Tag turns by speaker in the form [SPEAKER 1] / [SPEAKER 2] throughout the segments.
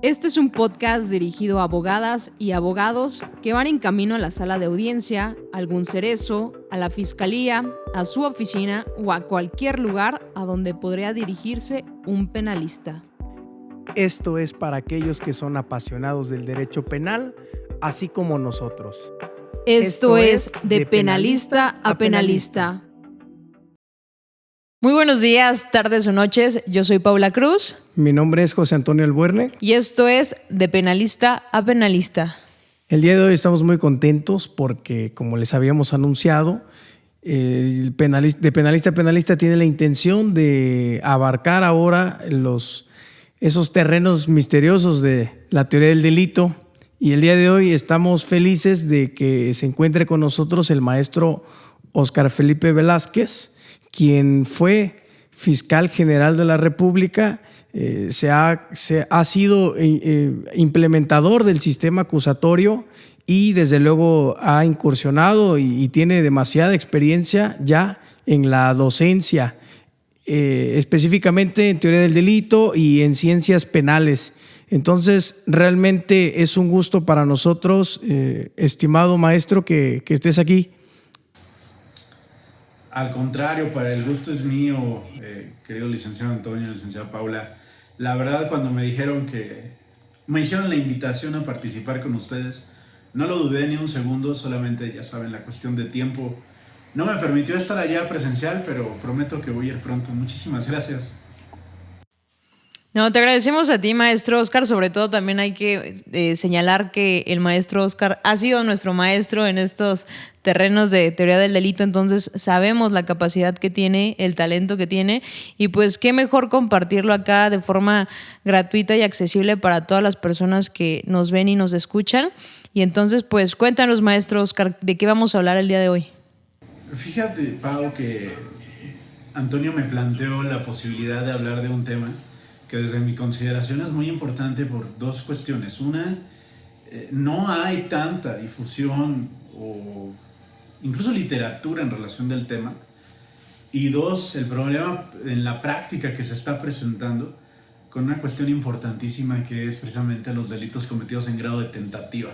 [SPEAKER 1] Este es un podcast dirigido a abogadas y abogados que van en camino a la sala de audiencia, a algún cerezo, a la fiscalía, a su oficina o a cualquier lugar a donde podría dirigirse un penalista.
[SPEAKER 2] Esto es para aquellos que son apasionados del derecho penal, así como nosotros.
[SPEAKER 1] Esto es De Penalista a Penalista. Muy buenos días, tardes o noches. Yo soy Paula Cruz.
[SPEAKER 2] Mi nombre es José Antonio Albuerne.
[SPEAKER 1] Y esto es De Penalista a Penalista.
[SPEAKER 2] El día de hoy estamos muy contentos porque, como les habíamos anunciado, De Penalista a Penalista tiene la intención de abarcar ahora esos terrenos misteriosos de la teoría del delito. Y el día de hoy estamos felices de que se encuentre con nosotros el maestro Óscar Felipe Velázquez, quien fue fiscal general de la República, ha sido implementador del sistema acusatorio y desde luego ha incursionado y tiene demasiada experiencia ya en la docencia, específicamente en teoría del delito y en ciencias penales. Entonces, realmente es un gusto para nosotros, estimado maestro, que estés aquí.
[SPEAKER 3] Al contrario, para el gusto es mío, querido licenciado Antonio, licenciada Paula. La verdad, cuando me dijeron la invitación a participar con ustedes, no lo dudé ni un segundo, solamente, ya saben, la cuestión de tiempo no me permitió estar allá presencial, pero prometo que voy a ir pronto. Muchísimas gracias.
[SPEAKER 1] No, te agradecemos a ti, maestro Óscar. Sobre todo también hay que señalar que el maestro Óscar ha sido nuestro maestro en estos terrenos de teoría del delito, entonces sabemos la capacidad que tiene, el talento que tiene, y pues qué mejor compartirlo acá de forma gratuita y accesible para todas las personas que nos ven y nos escuchan. Y entonces, pues cuéntanos, maestro Óscar, ¿de qué vamos a hablar el día de hoy?
[SPEAKER 3] Fíjate, Pau, que Antonio me planteó la posibilidad de hablar de un tema que desde mi consideración es muy importante por dos cuestiones. Una, no hay tanta difusión o incluso literatura en relación del tema. Y dos, el problema en la práctica que se está presentando con una cuestión importantísima que es precisamente los delitos cometidos en grado de tentativa.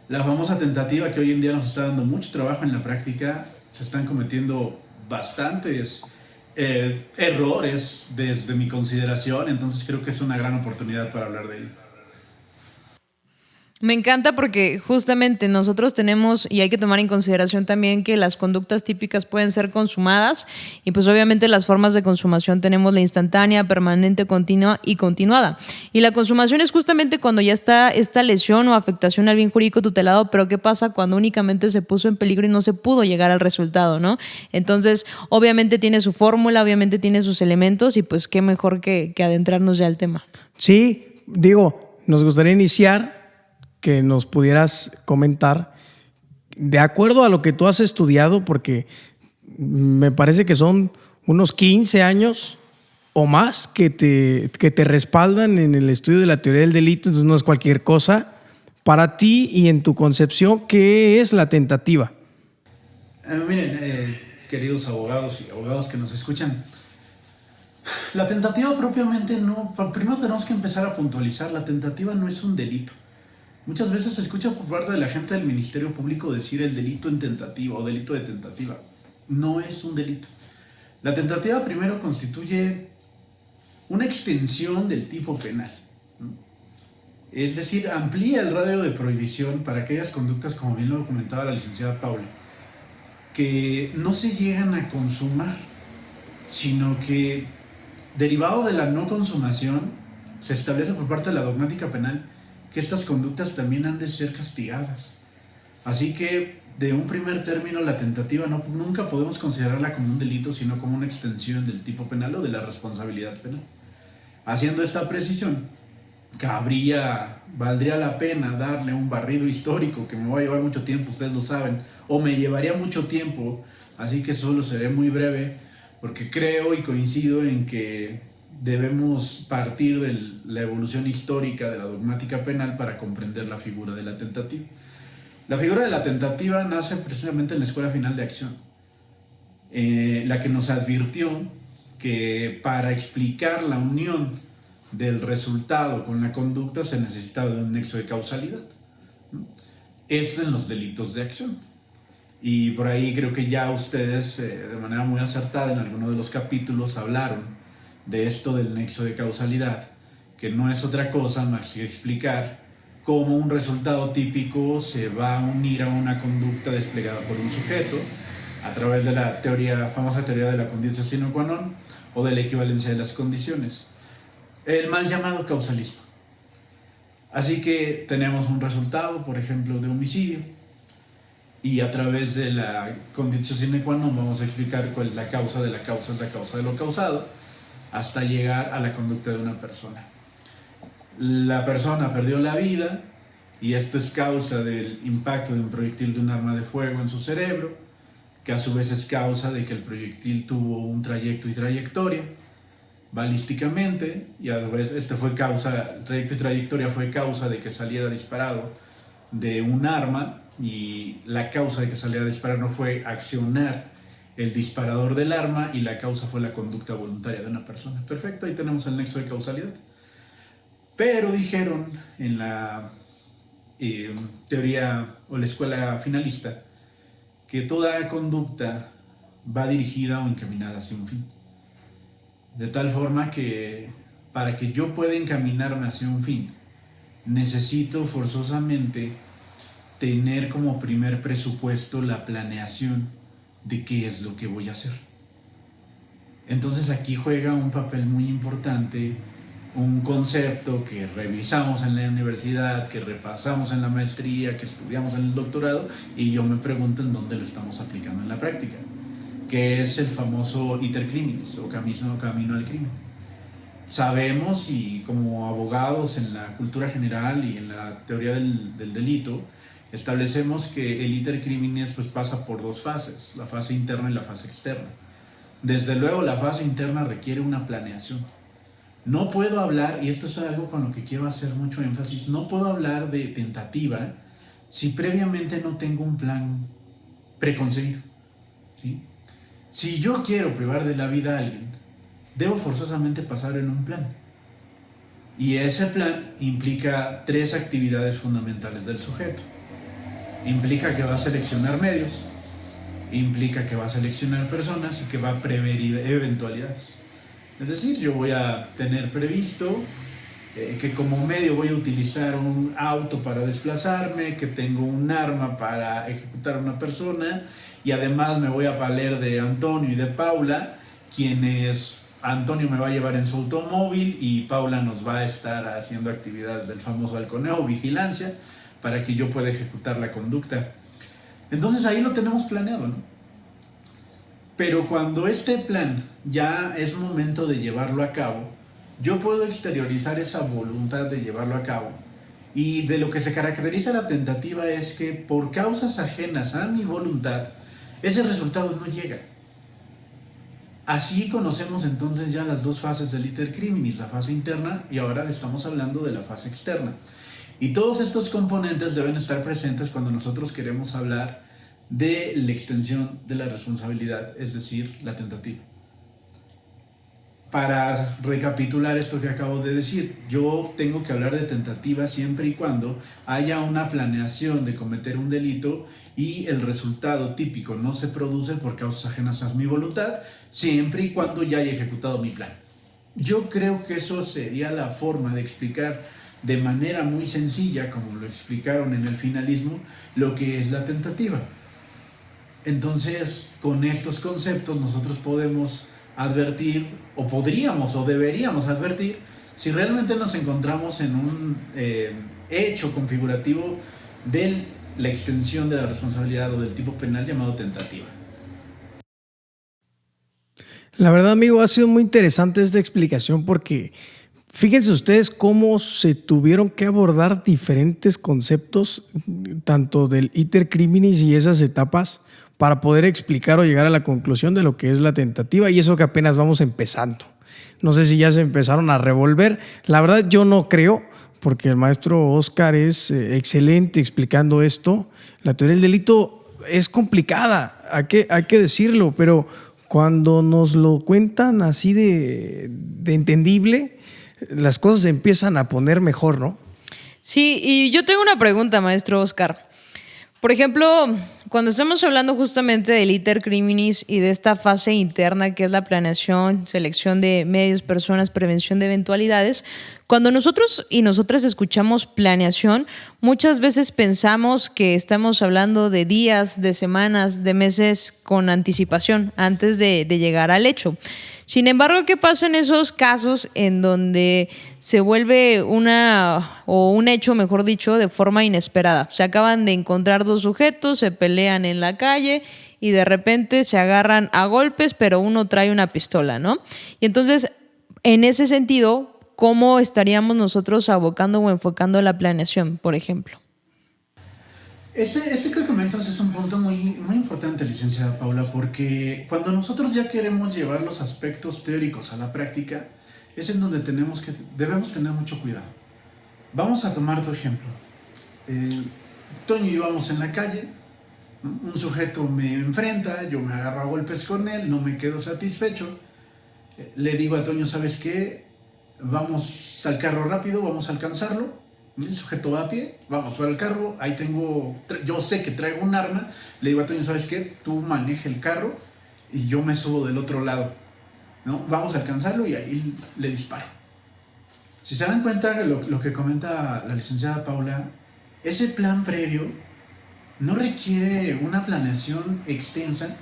[SPEAKER 3] La famosa tentativa que hoy en día nos está dando mucho trabajo en la práctica, se están cometiendo bastantes errores desde mi consideración, entonces creo que es una gran oportunidad para hablar de ello.
[SPEAKER 1] Me encanta porque justamente nosotros tenemos, y hay que tomar en consideración también que las conductas típicas pueden ser consumadas, y pues obviamente las formas de consumación tenemos la instantánea, permanente, continua y continuada. Y la consumación es justamente cuando ya está esta lesión o afectación al bien jurídico tutelado, pero ¿qué pasa cuando únicamente se puso en peligro y no se pudo llegar al resultado, ¿no? Entonces, obviamente tiene su fórmula, obviamente tiene sus elementos, y pues qué mejor que adentrarnos ya al tema.
[SPEAKER 2] Sí, nos gustaría iniciar que nos pudieras comentar, de acuerdo a lo que tú has estudiado, porque me parece que son unos 15 años o más que te respaldan en el estudio de la teoría del delito, entonces no es cualquier cosa. Para ti y en tu concepción, ¿qué es la tentativa?
[SPEAKER 3] Miren, queridos abogados y abogadas que nos escuchan, la tentativa propiamente no, primero tenemos que empezar a puntualizar, la tentativa no es un delito. Muchas veces se escucha por parte de la gente del Ministerio Público decir el delito en tentativa o delito de tentativa. No es un delito. La tentativa primero constituye una extensión del tipo penal, ¿no? Es decir, amplía el radio de prohibición para aquellas conductas, como bien lo comentaba la licenciada Paula, que no se llegan a consumar, sino que derivado de la no consumación se establece por parte de la dogmática penal que estas conductas también han de ser castigadas. Así que, de un primer término, la tentativa nunca podemos considerarla como un delito, sino como una extensión del tipo penal o de la responsabilidad penal. Haciendo esta precisión, valdría la pena darle un barrido histórico, que me va a llevar mucho tiempo, ustedes lo saben, o me llevaría mucho tiempo, así que solo seré muy breve, porque creo y coincido en que debemos partir de la evolución histórica de la dogmática penal para comprender la figura de la tentativa. La figura de la tentativa nace precisamente en la Escuela Final de Acción, la que nos advirtió que para explicar la unión del resultado con la conducta se necesita de un nexo de causalidad. Esto en los delitos de acción. Y por ahí creo que ya ustedes, de manera muy acertada, en alguno de los capítulos hablaron de esto del nexo de causalidad, que no es otra cosa más que explicar cómo un resultado típico se va a unir a una conducta desplegada por un sujeto a través de la famosa teoría de la conditio sine qua non o de la equivalencia de las condiciones, el mal llamado causalismo. Así que tenemos un resultado, por ejemplo, de homicidio, y a través de la conditio sine qua non vamos a explicar cuál es la causa de la causa, es la causa de lo causado, hasta llegar a la conducta de una persona. La persona perdió la vida y esto es causa del impacto de un proyectil de un arma de fuego en su cerebro, que a su vez es causa de que el proyectil tuvo un trayecto y trayectoria balísticamente, y a su vez el trayecto y trayectoria fue causa de que saliera disparado de un arma, y la causa de que saliera a disparar no fue accionar el disparador del arma, y la causa fue la conducta voluntaria de una persona. Perfecto, ahí tenemos el nexo de causalidad. Pero dijeron en la teoría o la escuela finalista que toda conducta va dirigida o encaminada hacia un fin. De tal forma que para que yo pueda encaminarme hacia un fin, necesito forzosamente tener como primer presupuesto la planeación de qué es lo que voy a hacer. Entonces aquí juega un papel muy importante un concepto que revisamos en la universidad, que repasamos en la maestría, que estudiamos en el doctorado, y yo me pregunto en dónde lo estamos aplicando en la práctica, que es el famoso iter criminis o camino al crimen. Sabemos, y como abogados en la cultura general y en la teoría del delito, establecemos que el iter criminis pues pasa por dos fases, la fase interna y la fase externa. Desde luego la fase interna requiere una planeación. No puedo hablar, y esto es algo con lo que quiero hacer mucho énfasis, no puedo hablar de tentativa si previamente no tengo un plan preconcebido, ¿sí? Si yo quiero privar de la vida a alguien, debo forzosamente pasar en un plan. Y ese plan implica tres actividades fundamentales del sujeto. Implica que va a seleccionar medios, implica que va a seleccionar personas y que va a prever eventualidades. Es decir, yo voy a tener previsto que como medio voy a utilizar un auto para desplazarme, que tengo un arma para ejecutar a una persona, y además me voy a valer de Antonio y de Paula, Antonio me va a llevar en su automóvil y Paula nos va a estar haciendo actividades del famoso halconeo, vigilancia, para que yo pueda ejecutar la conducta. Entonces ahí lo tenemos planeado, ¿no? Pero cuando este plan ya es momento de llevarlo a cabo, yo puedo exteriorizar esa voluntad de llevarlo a cabo. Y de lo que se caracteriza la tentativa es que por causas ajenas a mi voluntad, ese resultado no llega. Así conocemos entonces ya las dos fases del iter criminis, la fase interna, y ahora estamos hablando de la fase externa. Y todos estos componentes deben estar presentes cuando nosotros queremos hablar de la extensión de la responsabilidad, es decir, la tentativa. Para recapitular esto que acabo de decir, yo tengo que hablar de tentativa siempre y cuando haya una planeación de cometer un delito y el resultado típico no se produce por causas ajenas a mi voluntad, siempre y cuando ya haya ejecutado mi plan. Yo creo que eso sería la forma de explicar de manera muy sencilla, como lo explicaron en el finalismo, lo que es la tentativa. Entonces, con estos conceptos nosotros podemos advertir, o podríamos o deberíamos advertir, si realmente nos encontramos en un hecho configurativo de la extensión de la responsabilidad o del tipo penal llamado tentativa.
[SPEAKER 2] La verdad, amigo, ha sido muy interesante esta explicación porque fíjense ustedes cómo se tuvieron que abordar diferentes conceptos, tanto del iter criminis y esas etapas, para poder explicar o llegar a la conclusión de lo que es la tentativa, y eso que apenas vamos empezando. No sé si ya se empezaron a revolver. La verdad yo no creo, porque el maestro Oscar es excelente explicando esto. La teoría del delito es complicada, hay que decirlo, pero cuando nos lo cuentan así de entendible, las cosas se empiezan a poner mejor, ¿no?
[SPEAKER 1] Sí, y yo tengo una pregunta, maestro Oscar. Por ejemplo, cuando estamos hablando justamente del iter criminis y de esta fase interna que es la planeación, selección de medios, personas, prevención de eventualidades, cuando nosotros y nosotras escuchamos planeación, muchas veces pensamos que estamos hablando de días, de semanas, de meses con anticipación antes de llegar al hecho. Sin embargo, ¿qué pasa en esos casos en donde se vuelve un hecho, mejor dicho, de forma inesperada? Se acaban de encontrar dos sujetos, se pelean en la calle y de repente se agarran a golpes, pero uno trae una pistola, ¿no? Y entonces, en ese sentido, ¿cómo estaríamos nosotros abocando o enfocando la planeación, por ejemplo?
[SPEAKER 3] Ese que comentas es un punto muy importante, licenciada Paula, porque cuando nosotros ya queremos llevar los aspectos teóricos a la práctica, es en donde debemos tener mucho cuidado. Vamos a tomar tu ejemplo. Toño y yo vamos en la calle, ¿no? Un sujeto me enfrenta, yo me agarro a golpes con él, no me quedo satisfecho. Le digo a Toño, ¿sabes qué? Vamos al carro rápido, vamos a alcanzarlo. El sujeto va a pie, vamos para el carro, ahí yo sé que traigo un arma, le digo a Toño, ¿sabes qué? Tú maneja el carro y yo me subo del otro lado, ¿no? Vamos a alcanzarlo y ahí le disparo. Si se dan cuenta de lo que comenta la licenciada Paula, ese plan previo no requiere una planeación extensa,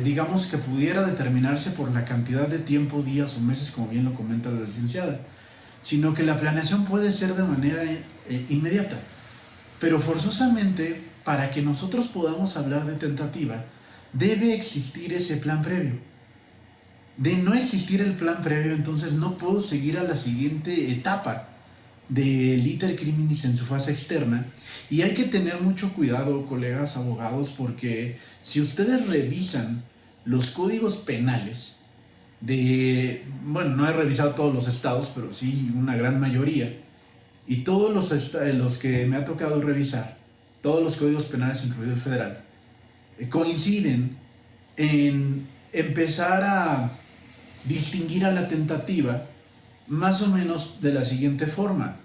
[SPEAKER 3] digamos que pudiera determinarse por la cantidad de tiempo, días o meses, como bien lo comenta la licenciada, sino que la planeación puede ser de manera inmediata. Pero forzosamente, para que nosotros podamos hablar de tentativa, debe existir ese plan previo. De no existir el plan previo, entonces no puedo seguir a la siguiente etapa del iter criminis en su fase externa. Y hay que tener mucho cuidado, colegas abogados, porque si ustedes revisan los códigos penales, no he revisado todos los estados, pero sí una gran mayoría, y todos los que me ha tocado revisar, todos los códigos penales, incluido el federal, coinciden en empezar a distinguir a la tentativa más o menos de la siguiente forma.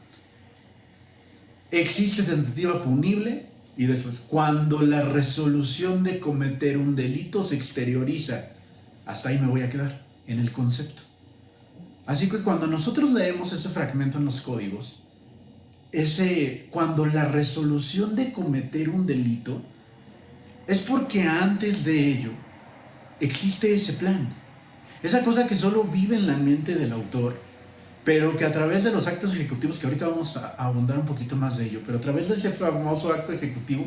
[SPEAKER 3] Existe tentativa punible y después, cuando la resolución de cometer un delito se exterioriza, hasta ahí me voy a quedar en el concepto. Así que cuando nosotros leemos ese fragmento en los códigos, cuando la resolución de cometer un delito, es porque antes de ello existe ese plan. Esa cosa que solo vive en la mente del autor, pero que a través de los actos ejecutivos, que ahorita vamos a abundar un poquito más de ello, pero a través de ese famoso acto ejecutivo,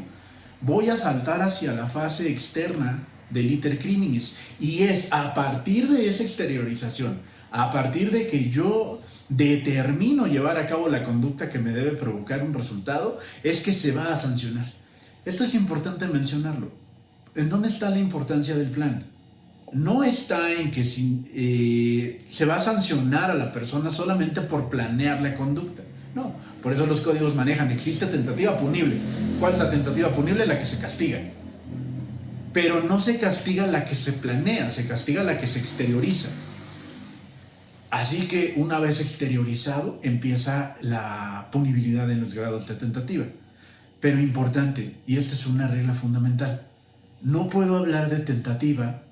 [SPEAKER 3] voy a saltar hacia la fase externa del iter criminis, y es a partir de esa exteriorización, a partir de que yo determino llevar a cabo la conducta que me debe provocar un resultado, es que se va a sancionar. Esto es importante mencionarlo. ¿En dónde está la importancia del plan? No está en que se va a sancionar a la persona solamente por planear la conducta. No, por eso los códigos manejan, existe tentativa punible. ¿Cuál es la tentativa punible? La que se castiga. Pero no se castiga la que se planea, se castiga la que se exterioriza. Así que una vez exteriorizado empieza la punibilidad en los grados de tentativa. Pero importante, y esta es una regla fundamental, no puedo hablar de tentativa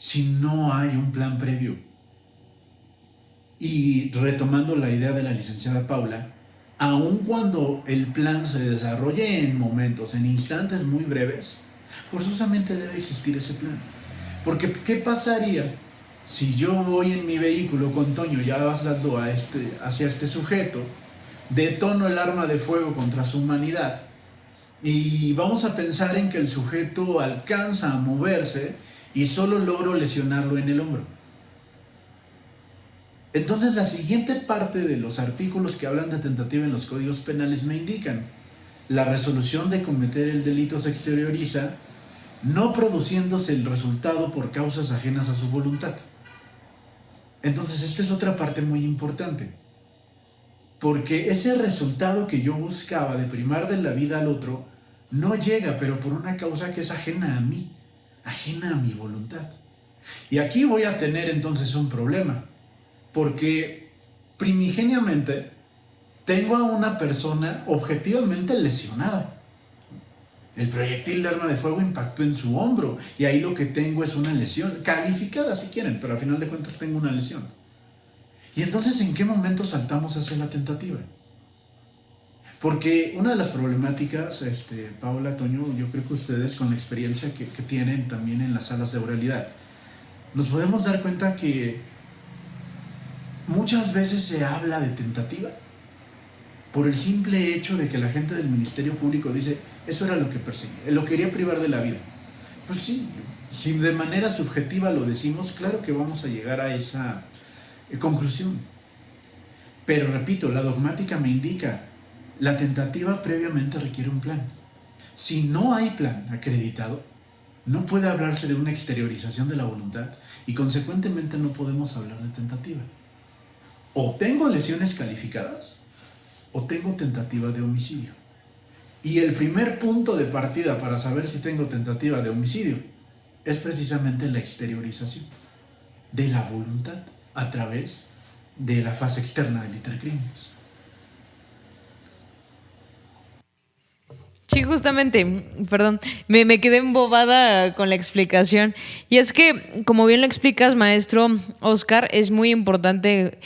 [SPEAKER 3] si no hay un plan previo. Y retomando la idea de la licenciada Paula, aun cuando el plan se desarrolle en momentos, en instantes muy breves, forzosamente debe existir ese plan. Porque ¿qué pasaría si yo voy en mi vehículo con Toño ya avanzando hacia este sujeto, detono el arma de fuego contra su humanidad y vamos a pensar en que el sujeto alcanza a moverse y solo logro lesionarlo en el hombro? Entonces la siguiente parte de los artículos que hablan de tentativa en los códigos penales me indican: la resolución de cometer el delito se exterioriza no produciéndose el resultado por causas ajenas a su voluntad. Entonces esta es otra parte muy importante, porque ese resultado que yo buscaba de primar de la vida al otro no llega, pero por una causa que es ajena a mí, ajena a mi voluntad. Y aquí voy a tener entonces un problema, porque primigeniamente tengo a una persona objetivamente lesionada. El proyectil de arma de fuego impactó en su hombro y ahí lo que tengo es una lesión, calificada si quieren, pero al final de cuentas tengo una lesión. Y entonces, ¿en qué momento saltamos hacia la tentativa? Porque una de las problemáticas, Paula, Toño, yo creo que ustedes con la experiencia que tienen también en las salas de oralidad, nos podemos dar cuenta que muchas veces se habla de tentativa por el simple hecho de que la gente del Ministerio Público dice, eso era lo que perseguía, lo quería privar de la vida. Pues sí, si de manera subjetiva lo decimos, claro que vamos a llegar a esa conclusión. Pero repito, la dogmática me indica, la tentativa previamente requiere un plan. Si no hay plan acreditado, no puede hablarse de una exteriorización de la voluntad y consecuentemente no podemos hablar de tentativa. O tengo lesiones calificadas o tengo tentativa de homicidio. Y el primer punto de partida para saber si tengo tentativa de homicidio es precisamente la exteriorización de la voluntad a través de la fase externa del iter criminis.
[SPEAKER 1] Sí, justamente, perdón, me quedé embobada con la explicación. Y es que, como bien lo explicas, maestro Oscar, es muy importante,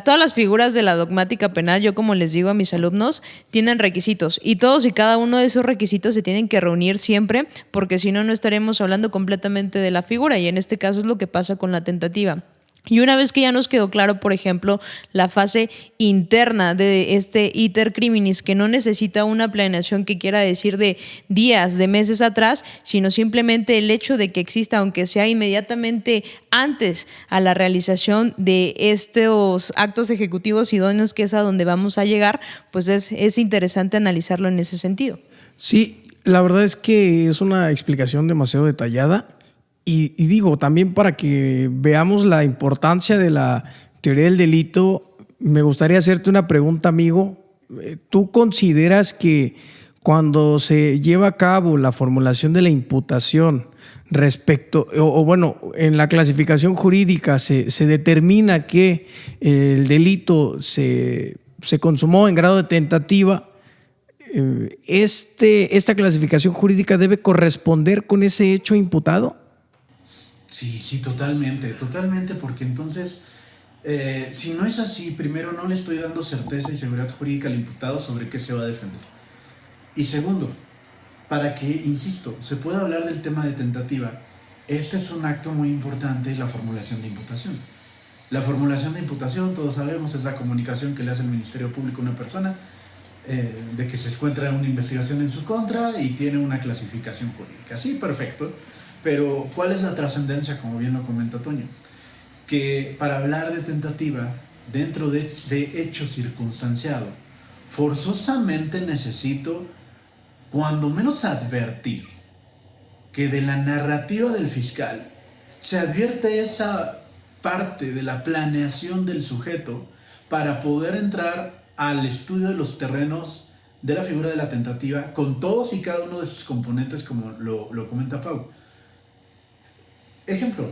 [SPEAKER 1] todas las figuras de la dogmática penal, yo como les digo a mis alumnos, tienen requisitos. Y todos y cada uno de esos requisitos se tienen que reunir siempre, porque si no, no estaremos hablando completamente de la figura. Y en este caso es lo que pasa con la tentativa. Y una vez que ya nos quedó claro, por ejemplo, la fase interna de este iter criminis, que no necesita una planeación que quiera decir de días, de meses atrás, sino simplemente el hecho de que exista, aunque sea inmediatamente antes a la realización de estos actos ejecutivos idóneos, que es a donde vamos a llegar, pues es interesante analizarlo en ese sentido.
[SPEAKER 2] Sí, la verdad es que es una explicación demasiado detallada. Y digo, también para que veamos la importancia de la teoría del delito, me gustaría hacerte una pregunta, amigo. ¿Tú consideras que cuando se lleva a cabo la formulación de la imputación respecto, o bueno, en la clasificación jurídica se determina que el delito se consumó en grado de tentativa, esta clasificación jurídica debe corresponder con ese hecho imputado?
[SPEAKER 3] Sí, totalmente, porque entonces, si no es así, primero no le estoy dando certeza y seguridad jurídica al imputado sobre qué se va a defender. Y segundo, para que, insisto, se pueda hablar del tema de tentativa, este es un acto muy importante, la formulación de imputación. La formulación de imputación, todos sabemos, es la comunicación que le hace el Ministerio Público a una persona de que se encuentra una investigación en su contra y tiene una clasificación jurídica. Sí, perfecto. Pero, ¿cuál es la trascendencia, como bien lo comenta Toño? Que para hablar de tentativa, dentro de hecho circunstanciado, forzosamente necesito, cuando menos advertir, que de la narrativa del fiscal se advierte esa parte de la planeación del sujeto para poder entrar al estudio de los terrenos de la figura de la tentativa con todos y cada uno de sus componentes, como lo comenta Pau. Ejemplo,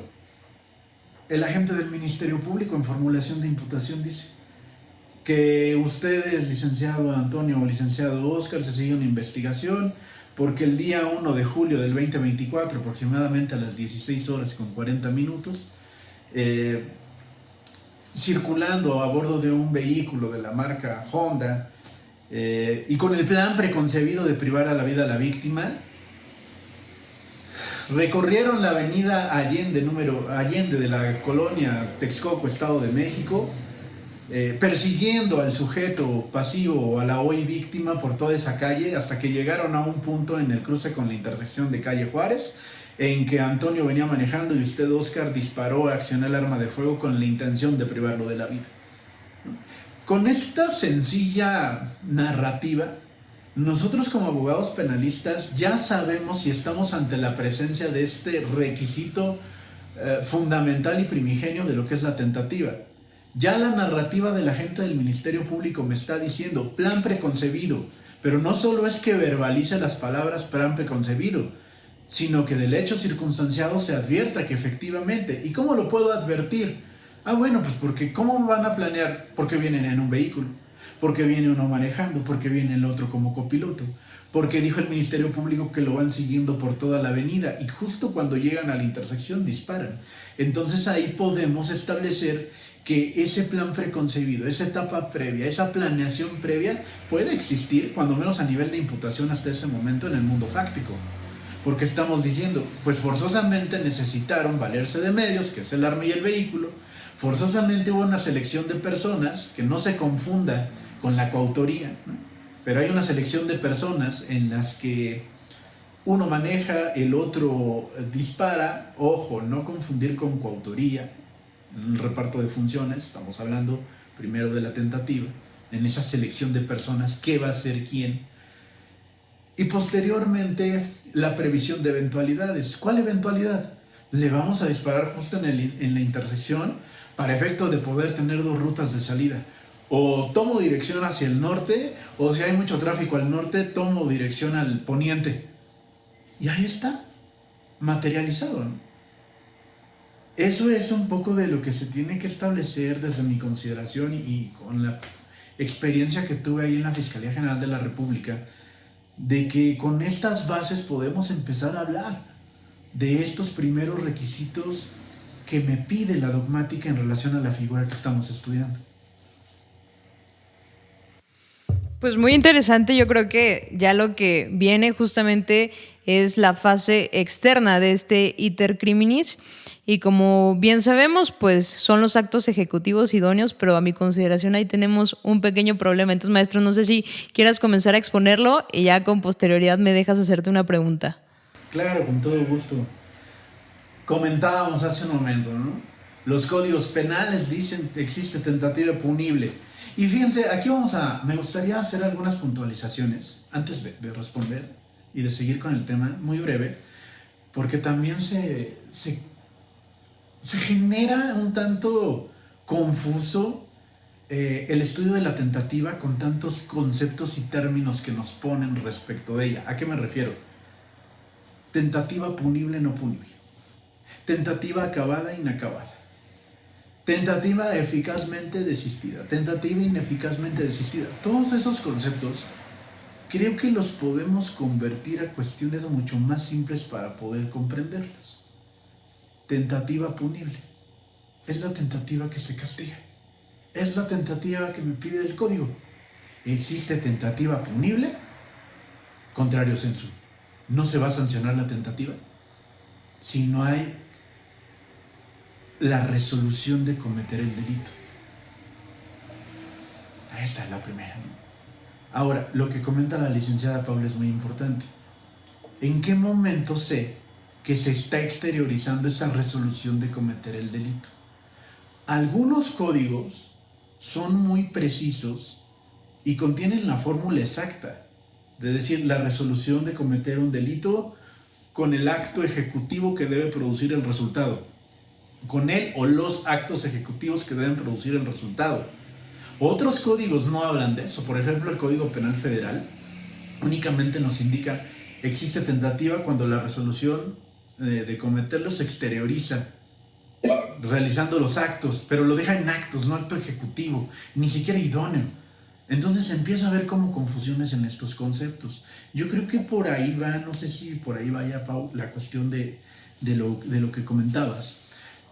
[SPEAKER 3] el agente del Ministerio Público en formulación de imputación dice que ustedes, licenciado Antonio o licenciado Oscar, se sigue una investigación porque el día 1 de julio del 2024, aproximadamente a las 16 horas con 40 minutos, circulando a bordo de un vehículo de la marca Honda y con el plan preconcebido de privar a la vida a la víctima, recorrieron la avenida Allende de la colonia Texcoco, Estado de México, persiguiendo al sujeto pasivo o a la hoy víctima por toda esa calle hasta que llegaron a un punto en el cruce con la intersección de calle Juárez, en que Antonio venía manejando y usted, Oscar, disparó, accionó el arma de fuego con la intención de privarlo de la vida. Con esta sencilla narrativa, nosotros como abogados penalistas ya sabemos si estamos ante la presencia de este requisito fundamental y primigenio de lo que es la tentativa. Ya la narrativa de la gente del Ministerio Público me está diciendo plan preconcebido, pero no solo es que verbalice las palabras plan preconcebido, sino que del hecho circunstanciado se advierta que efectivamente, ¿y cómo lo puedo advertir? Ah, bueno, pues porque ¿cómo van a planear? Porque vienen en un vehículo, porque viene uno manejando, porque viene el otro como copiloto, porque dijo el Ministerio Público que lo van siguiendo por toda la avenida y justo cuando llegan a la intersección disparan. Entonces ahí podemos establecer que ese plan preconcebido, esa etapa previa, esa planeación previa puede existir, cuando menos a nivel de imputación hasta ese momento en el mundo fáctico. Porque estamos diciendo, pues forzosamente necesitaron valerse de medios, que es el arma y el vehículo, forzosamente hubo una selección de personas, que no se confunda con la coautoría, ¿no? Pero hay una selección de personas en las que uno maneja, el otro dispara, ojo, no confundir con coautoría, en el reparto de funciones, estamos hablando primero de la tentativa, en esa selección de personas, qué va a ser quién, y posteriormente la previsión de eventualidades. ¿Cuál eventualidad? Le vamos a disparar justo en la intersección para efecto de poder tener dos rutas de salida. O tomo dirección hacia el norte, o si hay mucho tráfico al norte, tomo dirección al poniente. Y ahí está, materializado, ¿no? Eso es un poco de lo que se tiene que establecer desde mi consideración y con la experiencia que tuve ahí en la Fiscalía General de la República, de que con estas bases podemos empezar a hablar de estos primeros requisitos que me pide la dogmática en relación a la figura que estamos estudiando.
[SPEAKER 1] Pues muy interesante, yo creo que ya lo que viene justamente es la fase externa de este iter criminis y como bien sabemos, pues son los actos ejecutivos idóneos, pero a mi consideración ahí tenemos un pequeño problema. Entonces, maestro, no sé si quieras comenzar a exponerlo y ya con posterioridad me dejas hacerte una pregunta.
[SPEAKER 3] Claro, con todo gusto. Comentábamos hace un momento, ¿no? Los códigos penales dicen que existe tentativa punible. Y fíjense, aquí me gustaría hacer algunas puntualizaciones antes de responder y de seguir con el tema, muy breve, porque también se genera un tanto confuso el estudio de la tentativa con tantos conceptos y términos que nos ponen respecto de ella. ¿A qué me refiero? Tentativa punible, no punible. Tentativa acabada, inacabada. Tentativa eficazmente desistida. Tentativa ineficazmente desistida. Todos esos conceptos creo que los podemos convertir a cuestiones mucho más simples para poder comprenderlas. Tentativa punible. Es la tentativa que se castiga. Es la tentativa que me pide el código. ¿Existe tentativa punible? Contrario sensu. No se va a sancionar la tentativa si no hay la resolución de cometer el delito. Esta es la primera, ¿no? Ahora, lo que comenta la licenciada Paula es muy importante. ¿En qué momento sé que se está exteriorizando esa resolución de cometer el delito? Algunos códigos son muy precisos y contienen la fórmula exacta, de decir, la resolución de cometer un delito con el acto ejecutivo que debe producir el resultado, con él o los actos ejecutivos que deben producir el resultado. Otros códigos no hablan de eso. Por ejemplo, el Código Penal Federal únicamente nos indica existe tentativa cuando la resolución de cometerlo se exterioriza realizando los actos, pero lo deja en actos, no acto ejecutivo, ni siquiera idóneo. Entonces empieza a haber como confusiones en estos conceptos. Yo creo que por ahí va, no sé si por ahí vaya, Pau, la cuestión de lo que comentabas.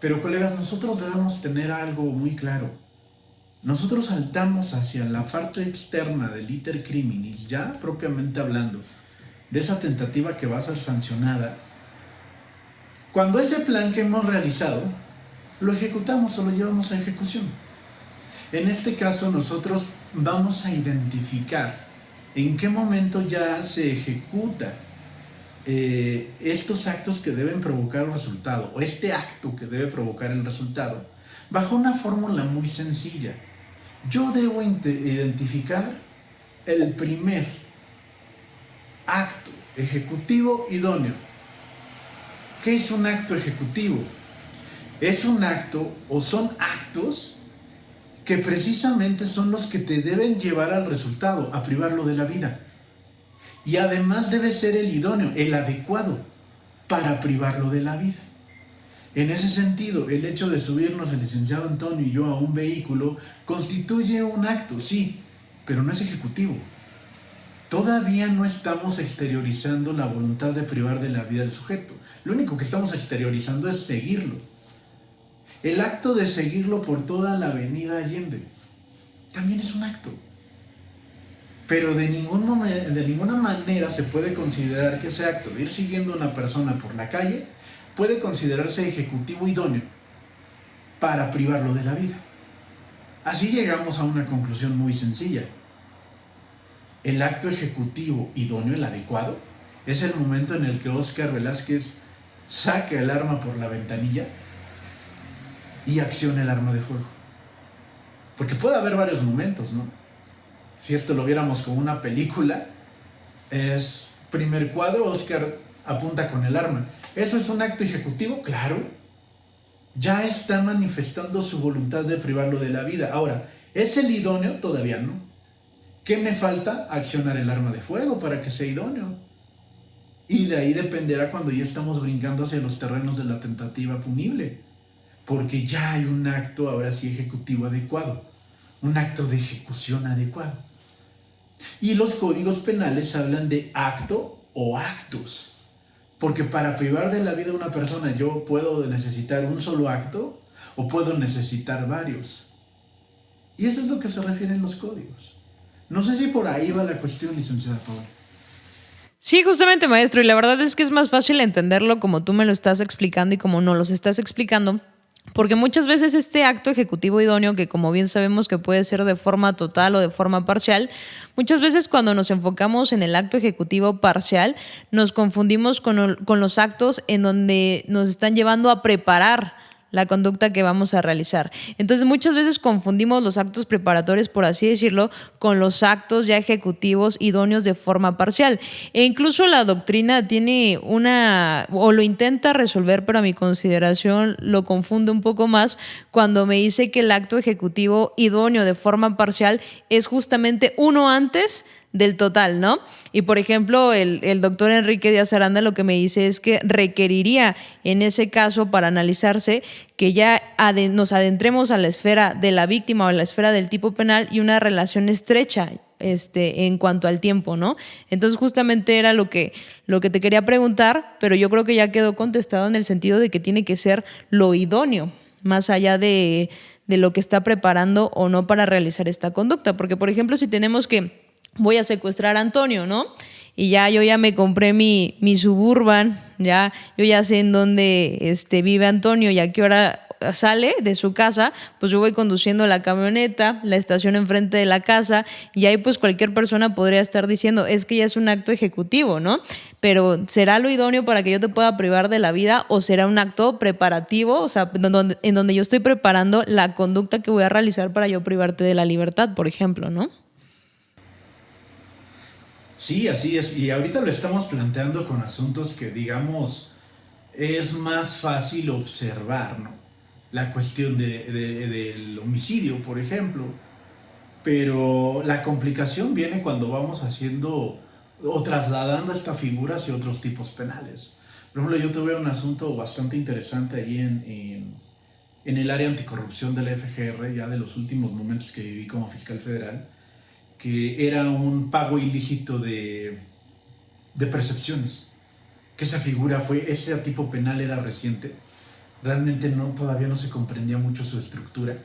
[SPEAKER 3] Pero colegas, nosotros debemos tener algo muy claro. Nosotros saltamos hacia la parte externa del iter criminis, ya propiamente hablando, de esa tentativa que va a ser sancionada, cuando ese plan que hemos realizado lo ejecutamos o lo llevamos a ejecución. En este caso nosotros vamos a identificar en qué momento ya se ejecuta estos actos que deben provocar el resultado, o este acto que debe provocar el resultado, bajo una fórmula muy sencilla. Yo debo identificar el primer acto ejecutivo idóneo. ¿Qué es un acto ejecutivo? Es un acto o son actos que precisamente son los que te deben llevar al resultado, a privarlo de la vida. Y además debe ser el idóneo, el adecuado para privarlo de la vida. En ese sentido, el hecho de subirnos el licenciado Antonio y yo a un vehículo constituye un acto, sí, pero no es ejecutivo. Todavía no estamos exteriorizando la voluntad de privar de la vida del sujeto. Lo único que estamos exteriorizando es seguirlo. El acto de seguirlo por toda la avenida Allende también es un acto. Pero de ninguna manera se puede considerar que ese acto de ir siguiendo a una persona por la calle puede considerarse ejecutivo idóneo para privarlo de la vida. Así llegamos a una conclusión muy sencilla. El acto ejecutivo idóneo, el adecuado, es el momento en el que Óscar Velázquez saca el arma por la ventanilla y acciona el arma de fuego. Porque puede haber varios momentos, ¿no? Si esto lo viéramos como una película, es primer cuadro, Óscar apunta con el arma. ¿Eso es un acto ejecutivo? Claro. Ya está manifestando su voluntad de privarlo de la vida. Ahora, ¿es el idóneo? Todavía no. ¿Qué me falta? Accionar el arma de fuego para que sea idóneo. Y de ahí dependerá cuando ya estamos brincando hacia los terrenos de la tentativa punible. Porque ya hay un acto, ahora sí, ejecutivo adecuado. Un acto de ejecución adecuado. Y los códigos penales hablan de acto o actos. Porque para privar de la vida a una persona yo puedo necesitar un solo acto o puedo necesitar varios. Y eso es lo que se refieren los códigos. No sé si por ahí va la cuestión, licenciada Paola.
[SPEAKER 1] Sí, justamente, maestro, y la verdad es que es más fácil entenderlo como tú me lo estás explicando y como nos lo estás explicando, porque muchas veces este acto ejecutivo idóneo, que como bien sabemos que puede ser de forma total o de forma parcial, muchas veces cuando nos enfocamos en el acto ejecutivo parcial, nos confundimos con los actos en donde nos están llevando a preparar la conducta que vamos a realizar. Entonces muchas veces confundimos los actos preparatorios, por así decirlo, con los actos ya ejecutivos idóneos de forma parcial. E incluso la doctrina tiene o lo intenta resolver, pero a mi consideración lo confunde un poco más cuando me dice que el acto ejecutivo idóneo de forma parcial es justamente uno antes del total, ¿no? Y por ejemplo, el doctor Enrique Díaz Aranda lo que me dice es que requeriría en ese caso para analizarse que ya nos adentremos a la esfera de la víctima o a la esfera del tipo penal y una relación estrecha en cuanto al tiempo, ¿no? Entonces justamente era lo que te quería preguntar, pero yo creo que ya quedó contestado en el sentido de que tiene que ser lo idóneo, más allá de lo que está preparando o no para realizar esta conducta. Porque, por ejemplo, si tenemos que voy a secuestrar a Antonio, ¿no? Y yo ya me compré mi Suburban, yo ya sé en dónde vive Antonio y a qué hora sale de su casa, pues yo voy conduciendo la camioneta, la estaciono enfrente de la casa y ahí pues cualquier persona podría estar diciendo, es que ya es un acto ejecutivo, ¿no? Pero ¿será lo idóneo para que yo te pueda privar de la vida o será un acto preparativo, o sea, en donde yo estoy preparando la conducta que voy a realizar para yo privarte de la libertad, por ejemplo, ¿no?
[SPEAKER 3] Sí, así es. Y ahorita lo estamos planteando con asuntos que, digamos, es más fácil observar, ¿no? La cuestión del homicidio, por ejemplo. Pero la complicación viene cuando vamos haciendo o trasladando esta figura hacia otros tipos penales. Por ejemplo, yo tuve un asunto bastante interesante ahí en el área anticorrupción de la FGR, ya de los últimos momentos que viví como fiscal federal, que era un pago ilícito de percepciones, que ese tipo penal era reciente, realmente todavía no se comprendía mucho su estructura,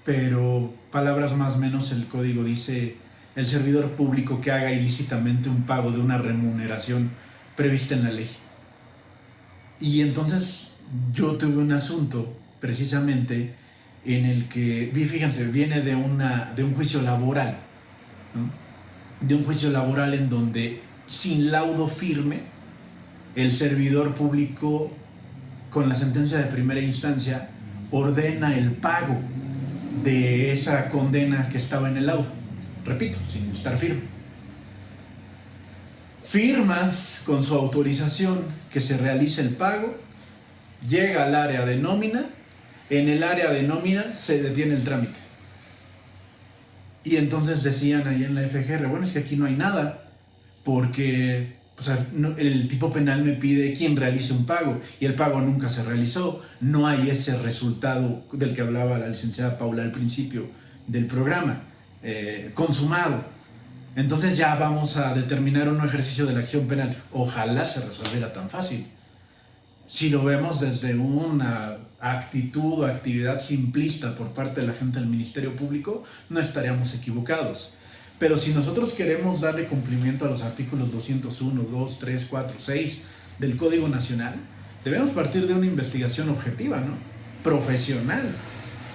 [SPEAKER 3] pero palabras más o menos el código dice el servidor público que haga ilícitamente un pago de una remuneración prevista en la ley. Y entonces yo tuve un asunto precisamente en el que, fíjense, viene de un juicio laboral, ¿no? De un juicio laboral en donde, sin laudo firme, el servidor público, con la sentencia de primera instancia, ordena el pago de esa condena que estaba en el laudo. Repito, sin estar firme. Firmas con su autorización que se realice el pago, llega al área de nómina. En el área de nómina se detiene el trámite. Y entonces decían ahí en la FGR, bueno, es que aquí no hay nada, porque O sea, el tipo penal me pide quien realice un pago y el pago nunca se realizó. No hay ese resultado del que hablaba la licenciada Paula al principio del programa, consumado. Entonces ya vamos a determinar un ejercicio de la acción penal. Ojalá se resolviera tan fácil. Si lo vemos desde una actitud o actividad simplista por parte de la gente del Ministerio Público, no estaríamos equivocados. Pero si nosotros queremos darle cumplimiento a los artículos 201, 2, 3, 4, 6 del Código Nacional, debemos partir de una investigación objetiva, ¿no? Profesional.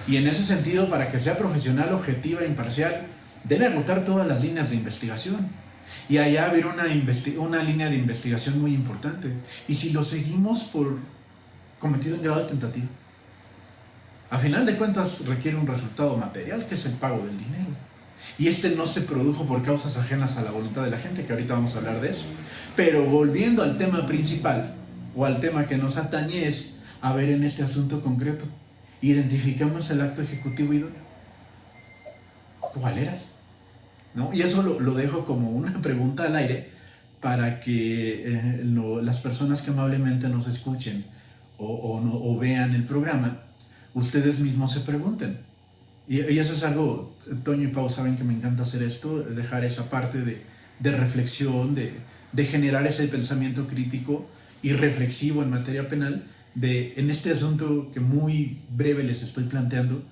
[SPEAKER 3] Y en ese sentido, para que sea profesional, objetiva e imparcial, debe agotar todas las líneas de investigación. Y allá haber una línea de investigación muy importante. Y si lo seguimos por cometido en grado de tentativa, a final de cuentas requiere un resultado material, que es el pago del dinero. Y este no se produjo por causas ajenas a la voluntad de la gente, que ahorita vamos a hablar de eso. Pero volviendo al tema principal, o al tema que nos atañe, es, a ver, en este asunto concreto, identificamos el acto ejecutivo idóneo. ¿Cuál era? ¿No? Y eso lo dejo como una pregunta al aire para que las personas que amablemente nos escuchen o vean el programa, ustedes mismos se pregunten. Y eso es algo, Toño y Pau saben que me encanta hacer esto, dejar esa parte de reflexión, de generar ese pensamiento crítico y reflexivo en materia penal, en este asunto que muy breve les estoy planteando.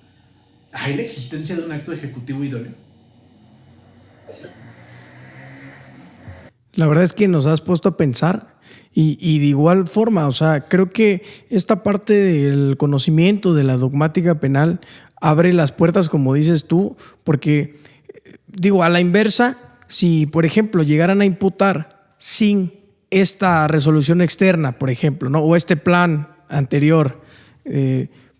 [SPEAKER 3] ¿Hay la existencia de un acto ejecutivo idóneo?
[SPEAKER 2] La verdad es que nos has puesto a pensar y de igual forma, o sea, creo que esta parte del conocimiento de la dogmática penal abre las puertas, como dices tú, porque, digo, a la inversa, si, por ejemplo, llegaran a imputar sin esta resolución externa, por ejemplo, ¿no? O este plan anterior,